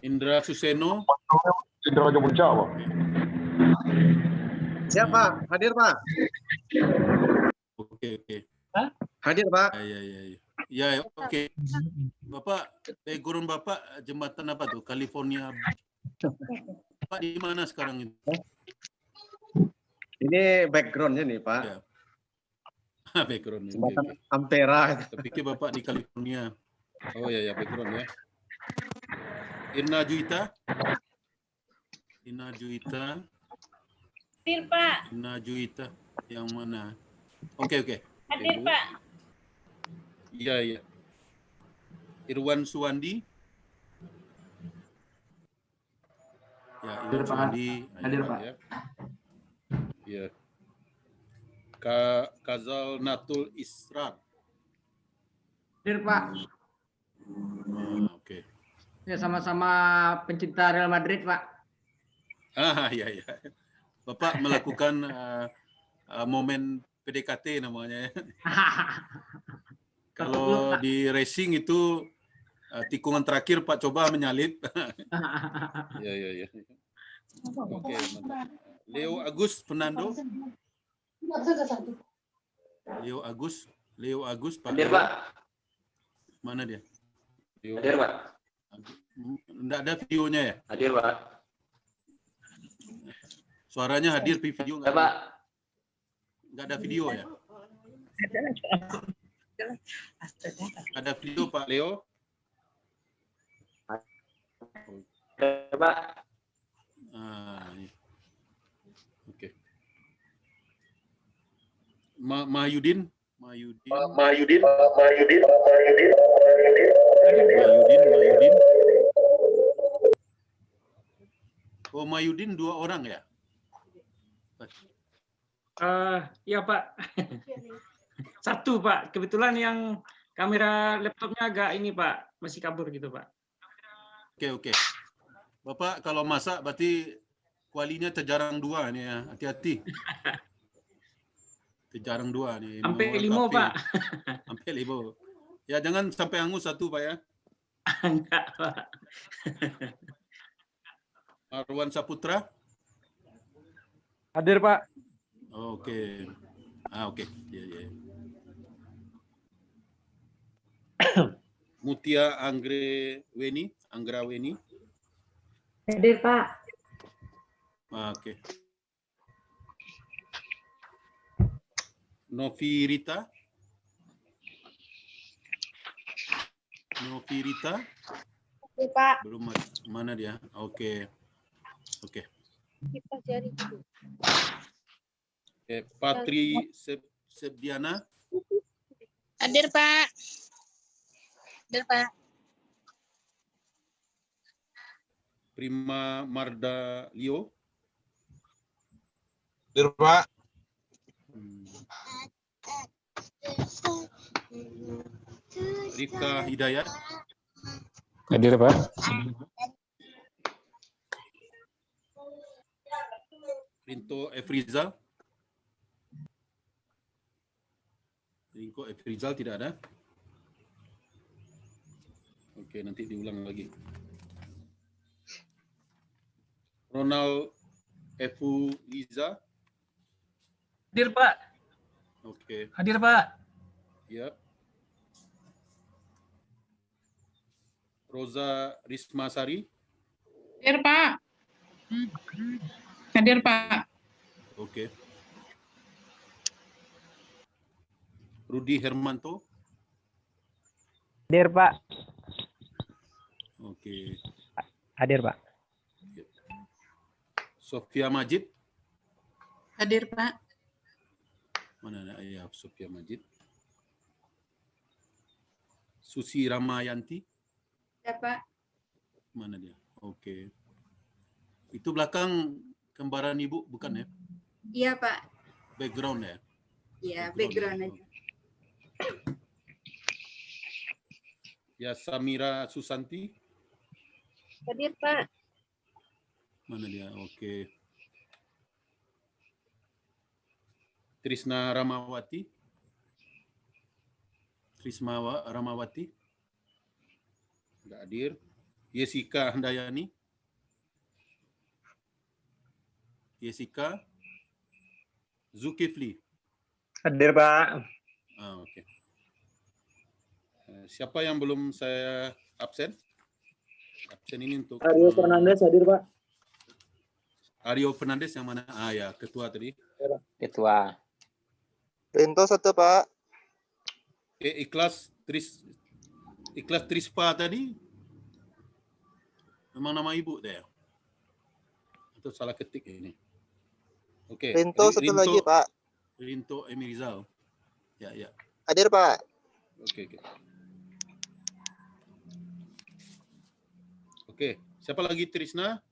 Indra Suseno. Indra Raja Puncak, Pak. Siap, Pak. Hadir, Pak. Oke. Hadir, Pak. Ya, oke. Bapak, gurun Bapak jembatan apa tuh? California. Pak di mana sekarang itu? Ini backgroundnya nih, Pak. Ya. Background. Jembatan Ampera. Tapi Bapak di California. Oh ya, background ya. Irna Juwita. Irna Juwita. Hadir, Pak. Irna Juwita yang mana? Oke. Hadir, Pak. Iya. Irwan Suwandi. Ya, Irwan Suwandi. Hadir, Pak. Ya. Kazal Natul Israr. Hadir, Pak. Oke. Ya, sama-sama pencinta Real Madrid, Pak. Iya. Bapak melakukan momen PDKT namanya. Kalau di racing itu tikungan terakhir Pak coba menyalip. Iya. Oke, mantap. Leo Agus Fernando. Leo Agus Pak. Hadir, Pak. Mana dia? Hadir, Pak. Enggak ada videonya ya? Hadir, Pak. Suaranya hadir, video enggak? Pak. Enggak ada video ya? Ada video Pak Leo? Pak. Oke. Mahyudin. Oh, Mahyudin 2 orang ya? Iya Pak. 1 Pak. Kebetulan yang kamera laptopnya agak ini Pak, masih kabur gitu Pak. Oke. Bapak kalau masak berarti kualinya terjarang 2 nih ya. Hati-hati. Terjarang 2 nih. Sampai 5 Pak. Sampai 5. Ya jangan sampai hangus 1 Pak ya. Enggak Pak. Arwan Saputra. Hadir Pak. Oke. Oke. Ya. Mutia Anggraweni. Hadir Pak. Oke. Novirita. Hadir Pak. Belum mana dia? Oke. Kita cari dulu. Patri Sepdiana. Hadir Pak. Prima Marda Leo. Hadir Pak. Rifka Hidayat. Hadir Pak. Rinto Efrizal. Tidak ada. Oke, nanti diulang lagi. Ronald Efu Liza. Hadir Pak. Oke. Hadir Pak. Ya. Rosa Rismasari. Hadir Pak. Hadir Pak. Oke. Rudi Hermanto. Hadir Pak. Oke. Hadir Pak. Sofia Majid. Hadir Pak. Mana ada ya Sofia Majid. Susi Ramayanti. Ya Pak. Mana dia? Oke. Itu belakang kembaran ibu bukan ya? Iya Pak. Background ya? Iya, background aja. Ya Samira Susanti. Hadir Pak. Mana dia? Oke. Trisna Ramawati. Enggak hadir. Jessica Handayani. Zulkifli. Hadir Pak. Oke. Siapa yang belum saya absen? Absen ini untuk Aryo Fernandes hadir Pak. Aryo Fernandes yang mana? Ya, ketua tadi. Ketua. Rinto 1 Pak. Ikhlas Trispa tadi. Memang nama ibu dia. Atau salah ketik ini. Oke. Rinto 1 lagi Pak. Rinto Emirizal. Ya. Hadir Pak. Oke. Siapa lagi Trisna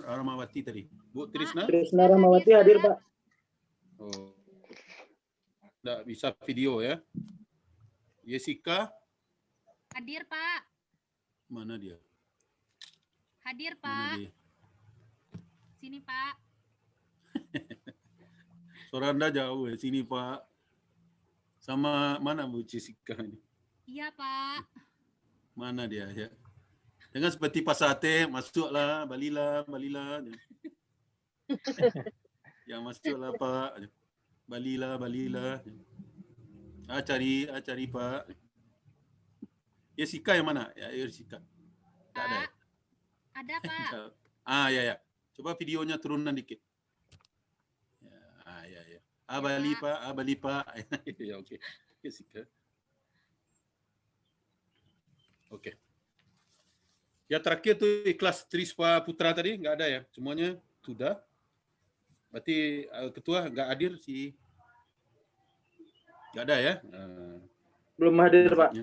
Ramawati tadi. Bu Trisna? Trisna Ramawati hadir Pak. Oh. Nggak bisa video ya. Jessica. Hadir Pak. Mana dia? Hadir Mana Pak. dia? Sini Pak. Suara Anda jauh ya. Sini Pak. Sama mana Bu Jessica ini? Iya Pak. Mana dia ya? Jangan seperti Pak Sate, masuklah, balilah. Ya masuklah Pak. Balilah. Cari Pak. Jessica yang mana? Ya Jessica. Tak ada. Ada Pak. Ya. Coba videonya turunan dikit. Ya. Bali Pak. Ya oke. Jessica. Oke. Ya terakhir tuh Ikhlas Trispa Putra tadi nggak ada ya, semuanya sudah. Berarti ketua nggak hadir sih, nggak ada ya? Belum hadir Pak.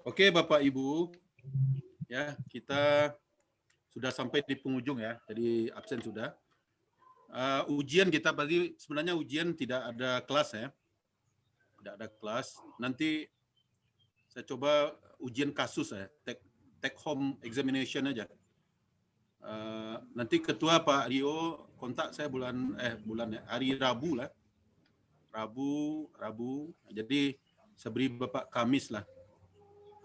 Oke Bapak Ibu, ya kita sudah sampai di penghujung ya. Tadi absen sudah. Ujian kita bagi sebenarnya ujian tidak ada kelas ya, tidak ada kelas. Nanti saya coba ujian kasus ya, take home examination aja. Nanti ketua Pak Rio kontak saya hari Rabu lah. Rabu. Jadi saya beri Bapak Kamis lah.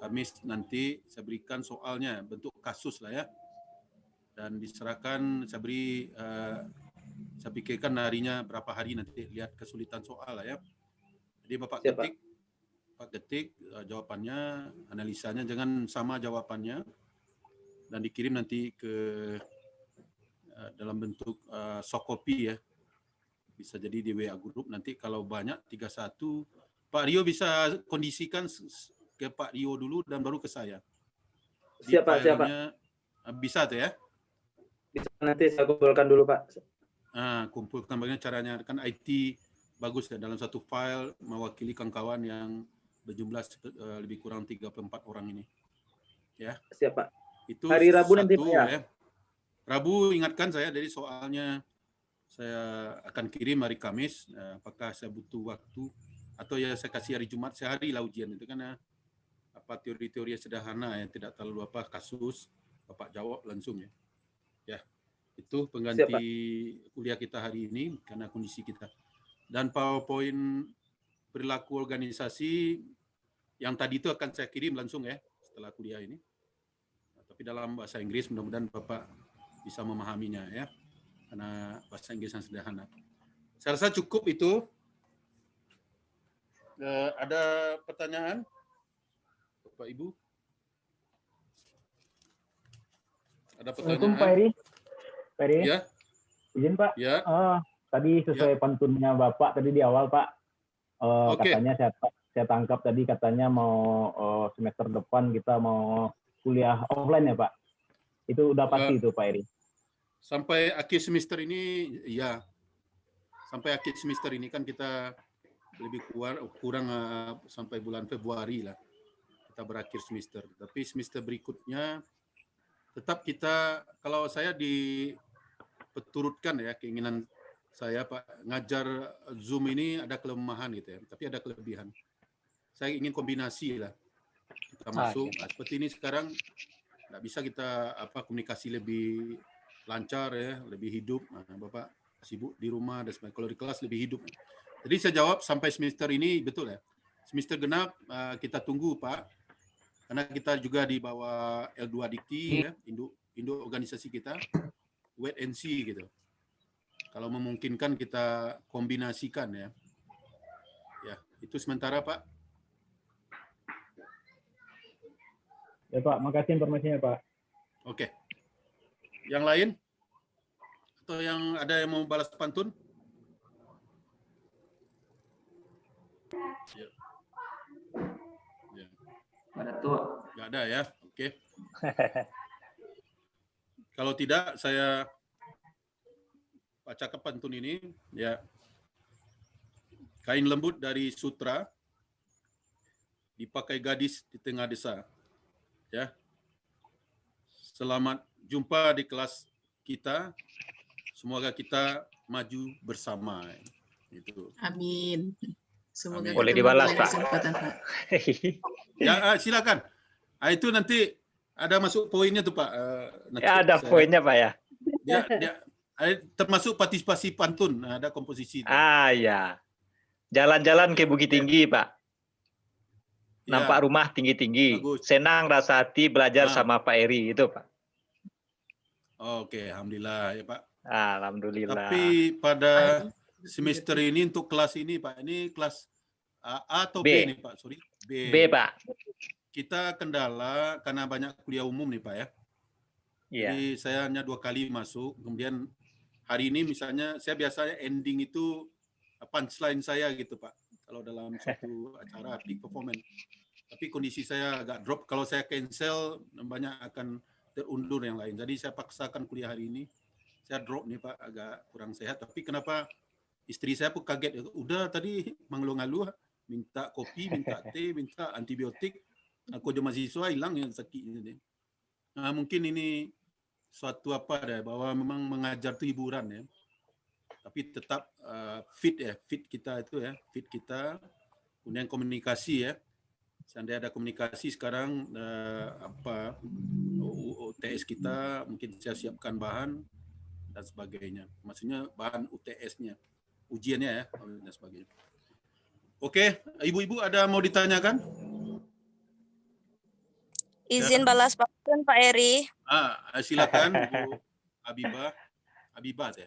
Kamis nanti saya berikan soalnya bentuk kasus lah ya. dan diserahkan. Saya beri, saya pikirkan harinya berapa hari, nanti lihat kesulitan soal lah ya. Jadi Bapak ketik jawabannya, analisanya, jangan sama jawabannya, dan dikirim nanti ke dalam bentuk soft copy ya. Bisa jadi di WA group. Nanti kalau banyak 31, Pak Rio bisa kondisikan ke Pak Rio dulu dan baru ke saya. Siapa? Bisa tuh ya? Bisa, nanti saya kumpulkan dulu Pak. Kumpulkan bagaimana caranya, kan IT bagus ya, dalam satu file mewakili kawan-kawan yang berjumlah lebih kurang 34 orang ini. Ya. Siapa? Itu hari Rabu nanti Pak ya. Rabu ingatkan saya, dari soalnya saya akan kirim hari Kamis. Apakah saya butuh waktu atau ya saya kasih hari Jumat, sehari lah ujian itu kan ya. Apa teori-teori sederhana ya, tidak terlalu apa kasus, Bapak jawab langsung ya. Ya, itu pengganti kuliah kita hari ini karena kondisi kita. Dan PowerPoint perilaku organisasi yang tadi itu akan saya kirim langsung ya setelah kuliah ini. Tapi dalam bahasa Inggris, mudah-mudahan Bapak bisa memahaminya ya. Karena bahasa Inggris yang sederhana. Saya rasa cukup itu. Ada pertanyaan, Bapak Ibu? Ada pertanyaan? Pak Eri. Pak Eri. Ya. Izin Pak. Ya. Tadi sesuai pantunnya Bapak tadi di awal Pak. Katanya saya tangkap tadi katanya mau semester depan kita mau kuliah offline ya Pak. Itu udah pasti itu Pak Eri. Sampai akhir semester ini, ya. Sampai akhir semester ini kan kita lebih kurang sampai bulan Februari lah. Kita berakhir semester. Tapi semester berikutnya, tetap kita, kalau saya dipeturutkan ya, keinginan saya Pak, ngajar Zoom ini ada kelemahan gitu ya. Tapi ada kelebihan. Saya ingin kombinasi lah. Kita masuk, seperti ini sekarang, nggak bisa kita komunikasi lebih lancar ya, lebih hidup. Bapak sibuk di rumah dan sebagainya. Kalau di kelas lebih hidup. Jadi saya jawab sampai semester ini betul ya. Semester genap kita tunggu Pak, karena kita juga di bawah L2 Dikti ya, induk organisasi kita, wait and see gitu. Kalau memungkinkan kita kombinasikan ya. Ya, itu sementara Pak. Ya Pak, makasih informasinya Pak. Oke. Yang lain? Atau yang ada yang mau balas pantun? Ya. Ya. Ada tuh. Nggak ada ya? Oke. Kalau tidak, saya bacakan pantun ini. Ya. Kain lembut dari sutra dipakai gadis di tengah desa. Ya. Selamat jumpa di kelas kita. Semoga kita maju bersama. Itu. Amin. Semoga boleh dibalas Pak. Ya, silakan. Itu nanti ada masuk poinnya tuh Pak. Ya, ada poinnya Pak ya. Dia termasuk partisipasi pantun, ada komposisi. Ya. Jalan-jalan ke Bukit Tinggi Pak. Nampak rumah tinggi-tinggi. Senang rasa hati belajar sama Pak Eri itu Pak. Oke, alhamdulillah ya Pak. Alhamdulillah. Tapi pada semester ini untuk kelas ini Pak, ini kelas A atau B nih Pak? Sorry, B Pak. Kita kendala karena banyak kuliah umum nih Pak ya. Jadi saya hanya 2 kali masuk. Kemudian hari ini misalnya saya biasanya ending itu punchline saya gitu Pak. Kalau dalam satu acara peak performance. Tapi kondisi saya agak drop. Kalau saya cancel banyak akan terundur yang lain. Jadi saya paksakan kuliah hari ini. Saya drop nih Pak, agak kurang sehat. Tapi kenapa istri saya pun kaget. Udah tadi mengeluh-ngeluh, minta kopi, minta teh, minta antibiotik. Aku aja mahasiswa hilang yang sakitnya. Nah, mungkin ini suatu apa deh, bahwa memang mengajar itu hiburan ya. Tapi tetap fit ya, fit kita itu ya, fit kita. Kemudian komunikasi ya. Seandainya ada komunikasi sekarang UTS kita mungkin saya siapkan bahan dan sebagainya. Maksudnya bahan UTS-nya, ujiannya ya dan sebagainya. Oke, ibu-ibu ada mau ditanyakan? Izin balas pantun Pak Eri. Silakan Bu Habibah ya.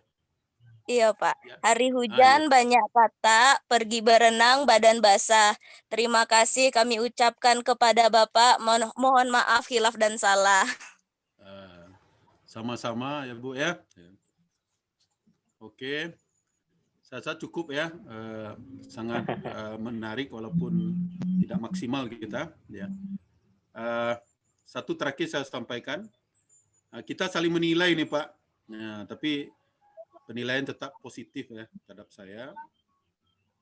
Iya Pak. Hari hujan banyak kata, pergi berenang badan basah. Terima kasih kami ucapkan kepada Bapak. Mohon maaf khilaf dan salah. Sama-sama ya Bu ya. Oke. Saya cukup ya. Sangat menarik walaupun tidak maksimal kita ya. Satu terakhir saya sampaikan. Kita saling menilai nih Pak. Ya, tapi penilaian tetap positif ya terhadap saya,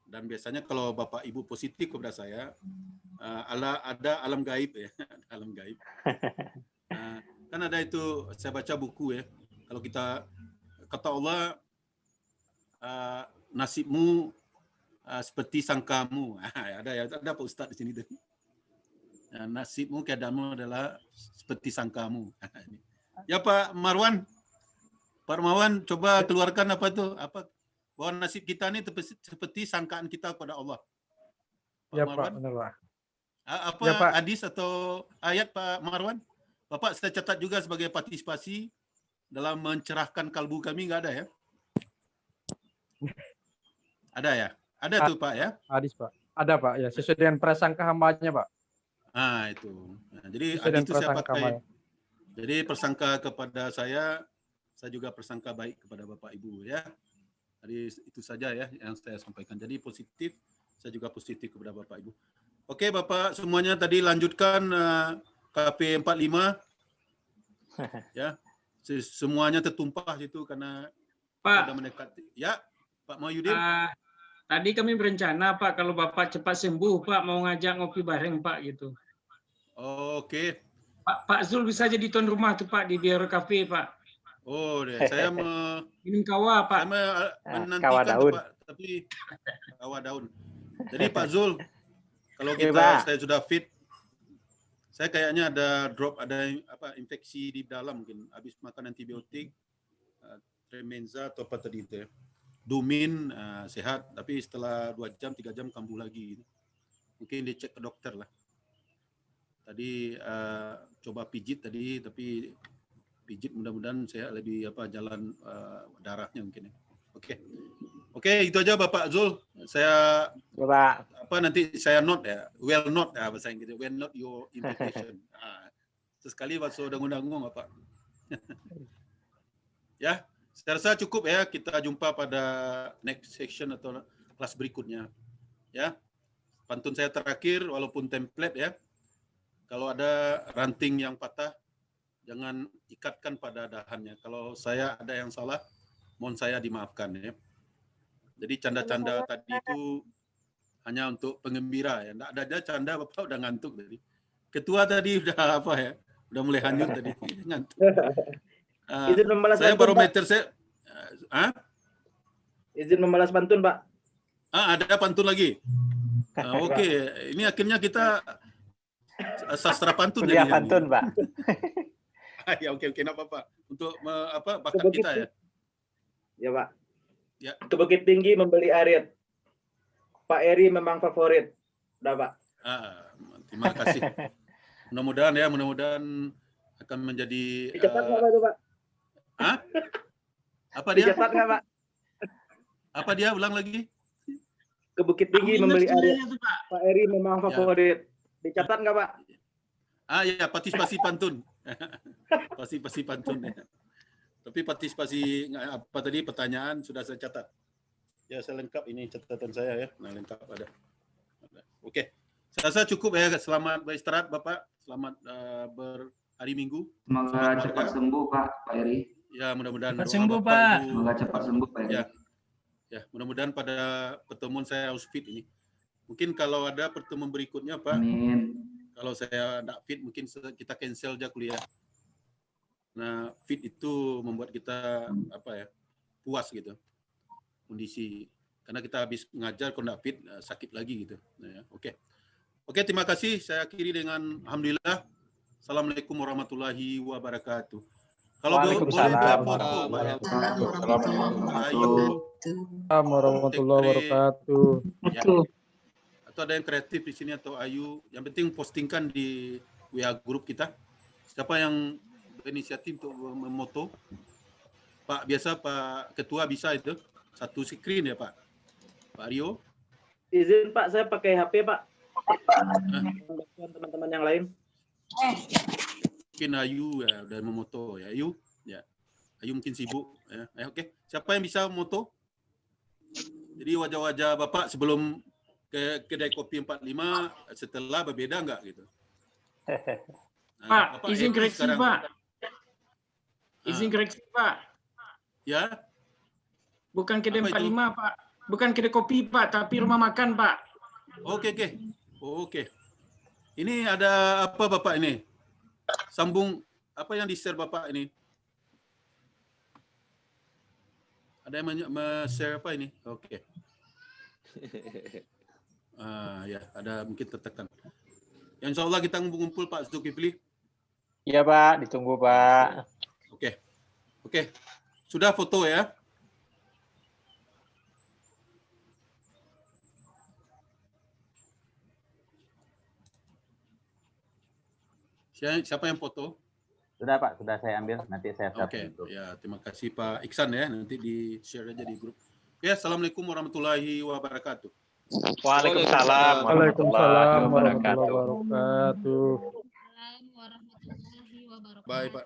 dan biasanya kalau Bapak Ibu positif kepada saya, ada alam gaib ya, alam gaib. Kan ada itu, saya baca buku ya, kalau kita kata Allah, nasibmu seperti sangkamu, ada Pak Ustadz di sini tuh. Nasibmu, keadaanmu adalah seperti sangkamu. Ya Pak Marwan. Pak Marwan, coba keluarkan apa itu? Bahwa nasib kita ini seperti sangkaan kita kepada Allah. Pak ya Marwan? Pak, benar Pak. Apa ya, Pak. hadis atau ayat Pak Marwan? Bapak saya catat juga sebagai partisipasi dalam mencerahkan kalbu kami, nggak ada ya? Ada ya? Ada tuh Pak ya? Hadis Pak. Ada Pak ya, sesuai dengan prasangka hambanya Pak. Itu. Nah, jadi Sesuai hadis dengan itu saya prasangka pakai. hambanya. Jadi persangka kepada saya juga persangka baik kepada Bapak Ibu ya. Jadi itu saja ya yang saya sampaikan. Jadi positif, saya juga positif kepada Bapak Ibu. Oke Bapak semuanya, tadi lanjutkan KP 45 ya. Semuanya tertumpah itu karena Pak sudah mendekati. Ya, Pak Mahyudin. Tadi kami berencana Pak, kalau Bapak cepat sembuh Pak, mau ngajak ngopi bareng Pak gitu. Oke. Pak Zul bisa jadi tuan rumah tuh Pak di Biaro Cafe Pak. Oh, saya minum kawa Pak. Saya menantikan tuh, Pak, tapi kawa daun. Jadi Pak Zul, kalau saya sudah fit, saya kayaknya ada infeksi di dalam mungkin habis makan antibiotik, Tremenza atau apa tadi itu ya. Dumin sehat, tapi setelah 2 jam 3 jam kambuh lagi. Mungkin dicek ke dokter lah. Tadi coba pijit tadi, tapi pijit mudah-mudahan saya lebih jalan darahnya mungkin ya. Oke, itu aja Bapak Zul. Saya nanti saya note ya, well note ya bahasa Inggris, well note your invitation. Sesekali waktu udah ngundang Bapak. Ya, saya rasa cukup ya, kita jumpa pada next section atau kelas berikutnya. Ya. Pantun saya terakhir walaupun template ya. Kalau ada ranting yang patah, jangan ikatkan pada dahannya. Kalau saya ada yang salah, mohon saya dimaafkan ya. Jadi canda-canda tadi itu hanya untuk pengembira ya. Nggak ada canda, Bapak udah ngantuk tadi. Ketua tadi udah udah mulai hanyut tadi, ngantuk. Saya barometer saya. Izin membalas pantun Pak. Ada pantun lagi. Oke, ini akhirnya kita sastra pantun jadi pantun Pak. Ya oke, enggak apa-apa. Untuk bakat kita ya. Ya Pak. Ya. Ke Bukit Tinggi membeli arit. Pak Eri memang favorit. Udah Pak. Terima kasih. Mudah-mudahan akan menjadi. Dicatat nggak itu Pak? Apa dia? Dicatat nggak Pak? Apa dia? Ulang lagi. Ke Bukit Tinggi membeli arit. Pak Eri memang favorit. Dicatat nggak Pak? Ya, partisipasi pantun. Partisipasi pantun ya. Tapi partisipasi apa tadi pertanyaan sudah saya catat. Ya, saya lengkap ini catatan saya ya. Nah, lengkap ada. Oke. Saya rasa cukup ya. Selamat beristirahat Bapak. Selamat berhari Minggu. Semoga cepat sembuh Pak Eri. Ya, mudah-mudahan cepat sembuh Pak. Semoga cepat sembuh Pak Eri. Ya, mudah-mudahan pada pertemuan saya harus fit ini. Mungkin kalau ada pertemuan berikutnya Pak. Amin. Kalau saya tidak fit mungkin kita cancel aja kuliah. Nah, fit itu membuat kita puas gitu kondisi. Karena kita habis mengajar kalau tidak fit sakit lagi gitu. Nah, ya. Oke, terima kasih. Saya akhiri dengan alhamdulillah. Assalamualaikum warahmatullahi wabarakatuh. Kalau boleh foto, warahmatullahi wabarakatuh. Atau ada yang kreatif di sini atau Ayu. Yang penting postingkan di WA grup kita. Siapa yang berinisiatif untuk memoto? Pak, biasa Pak Ketua bisa itu satu screen ya Pak. Pak Rio. Izin Pak, saya pakai HP Pak. Teman-teman yang lain. Mungkin Ayu ya udah memoto ya. Ayu, ya. Ayu mungkin sibuk ya. Oke. Siapa yang bisa moto? Jadi wajah-wajah Bapak sebelum ke kedai kopi 45 setelah berbeda enggak gitu? Pak, izin koreksi sekarang. Pak. Izin koreksi Pak. Ya. Bukan kedai 45 Pak. Bukan kedai kopi Pak, tapi rumah makan Pak. Oke. Ini ada apa Bapak ini? Sambung apa yang di-share Bapak ini? Ada yang share apa ini? Oke. Ya, ada mungkin tertekan. Ya, insya Allah kita ngumpul-ngumpul Pak Zulkifli. Iya Pak, ditunggu Pak. Oke. Sudah foto ya? Siapa yang foto? Sudah Pak, sudah saya ambil. Nanti saya share. Oke, ya terima kasih Pak Iksan ya. Nanti di-share aja di grup. Oke, assalamualaikum warahmatullahi wabarakatuh. Waalaikumsalam warahmatullahi wabarakatuh. Bye Pak.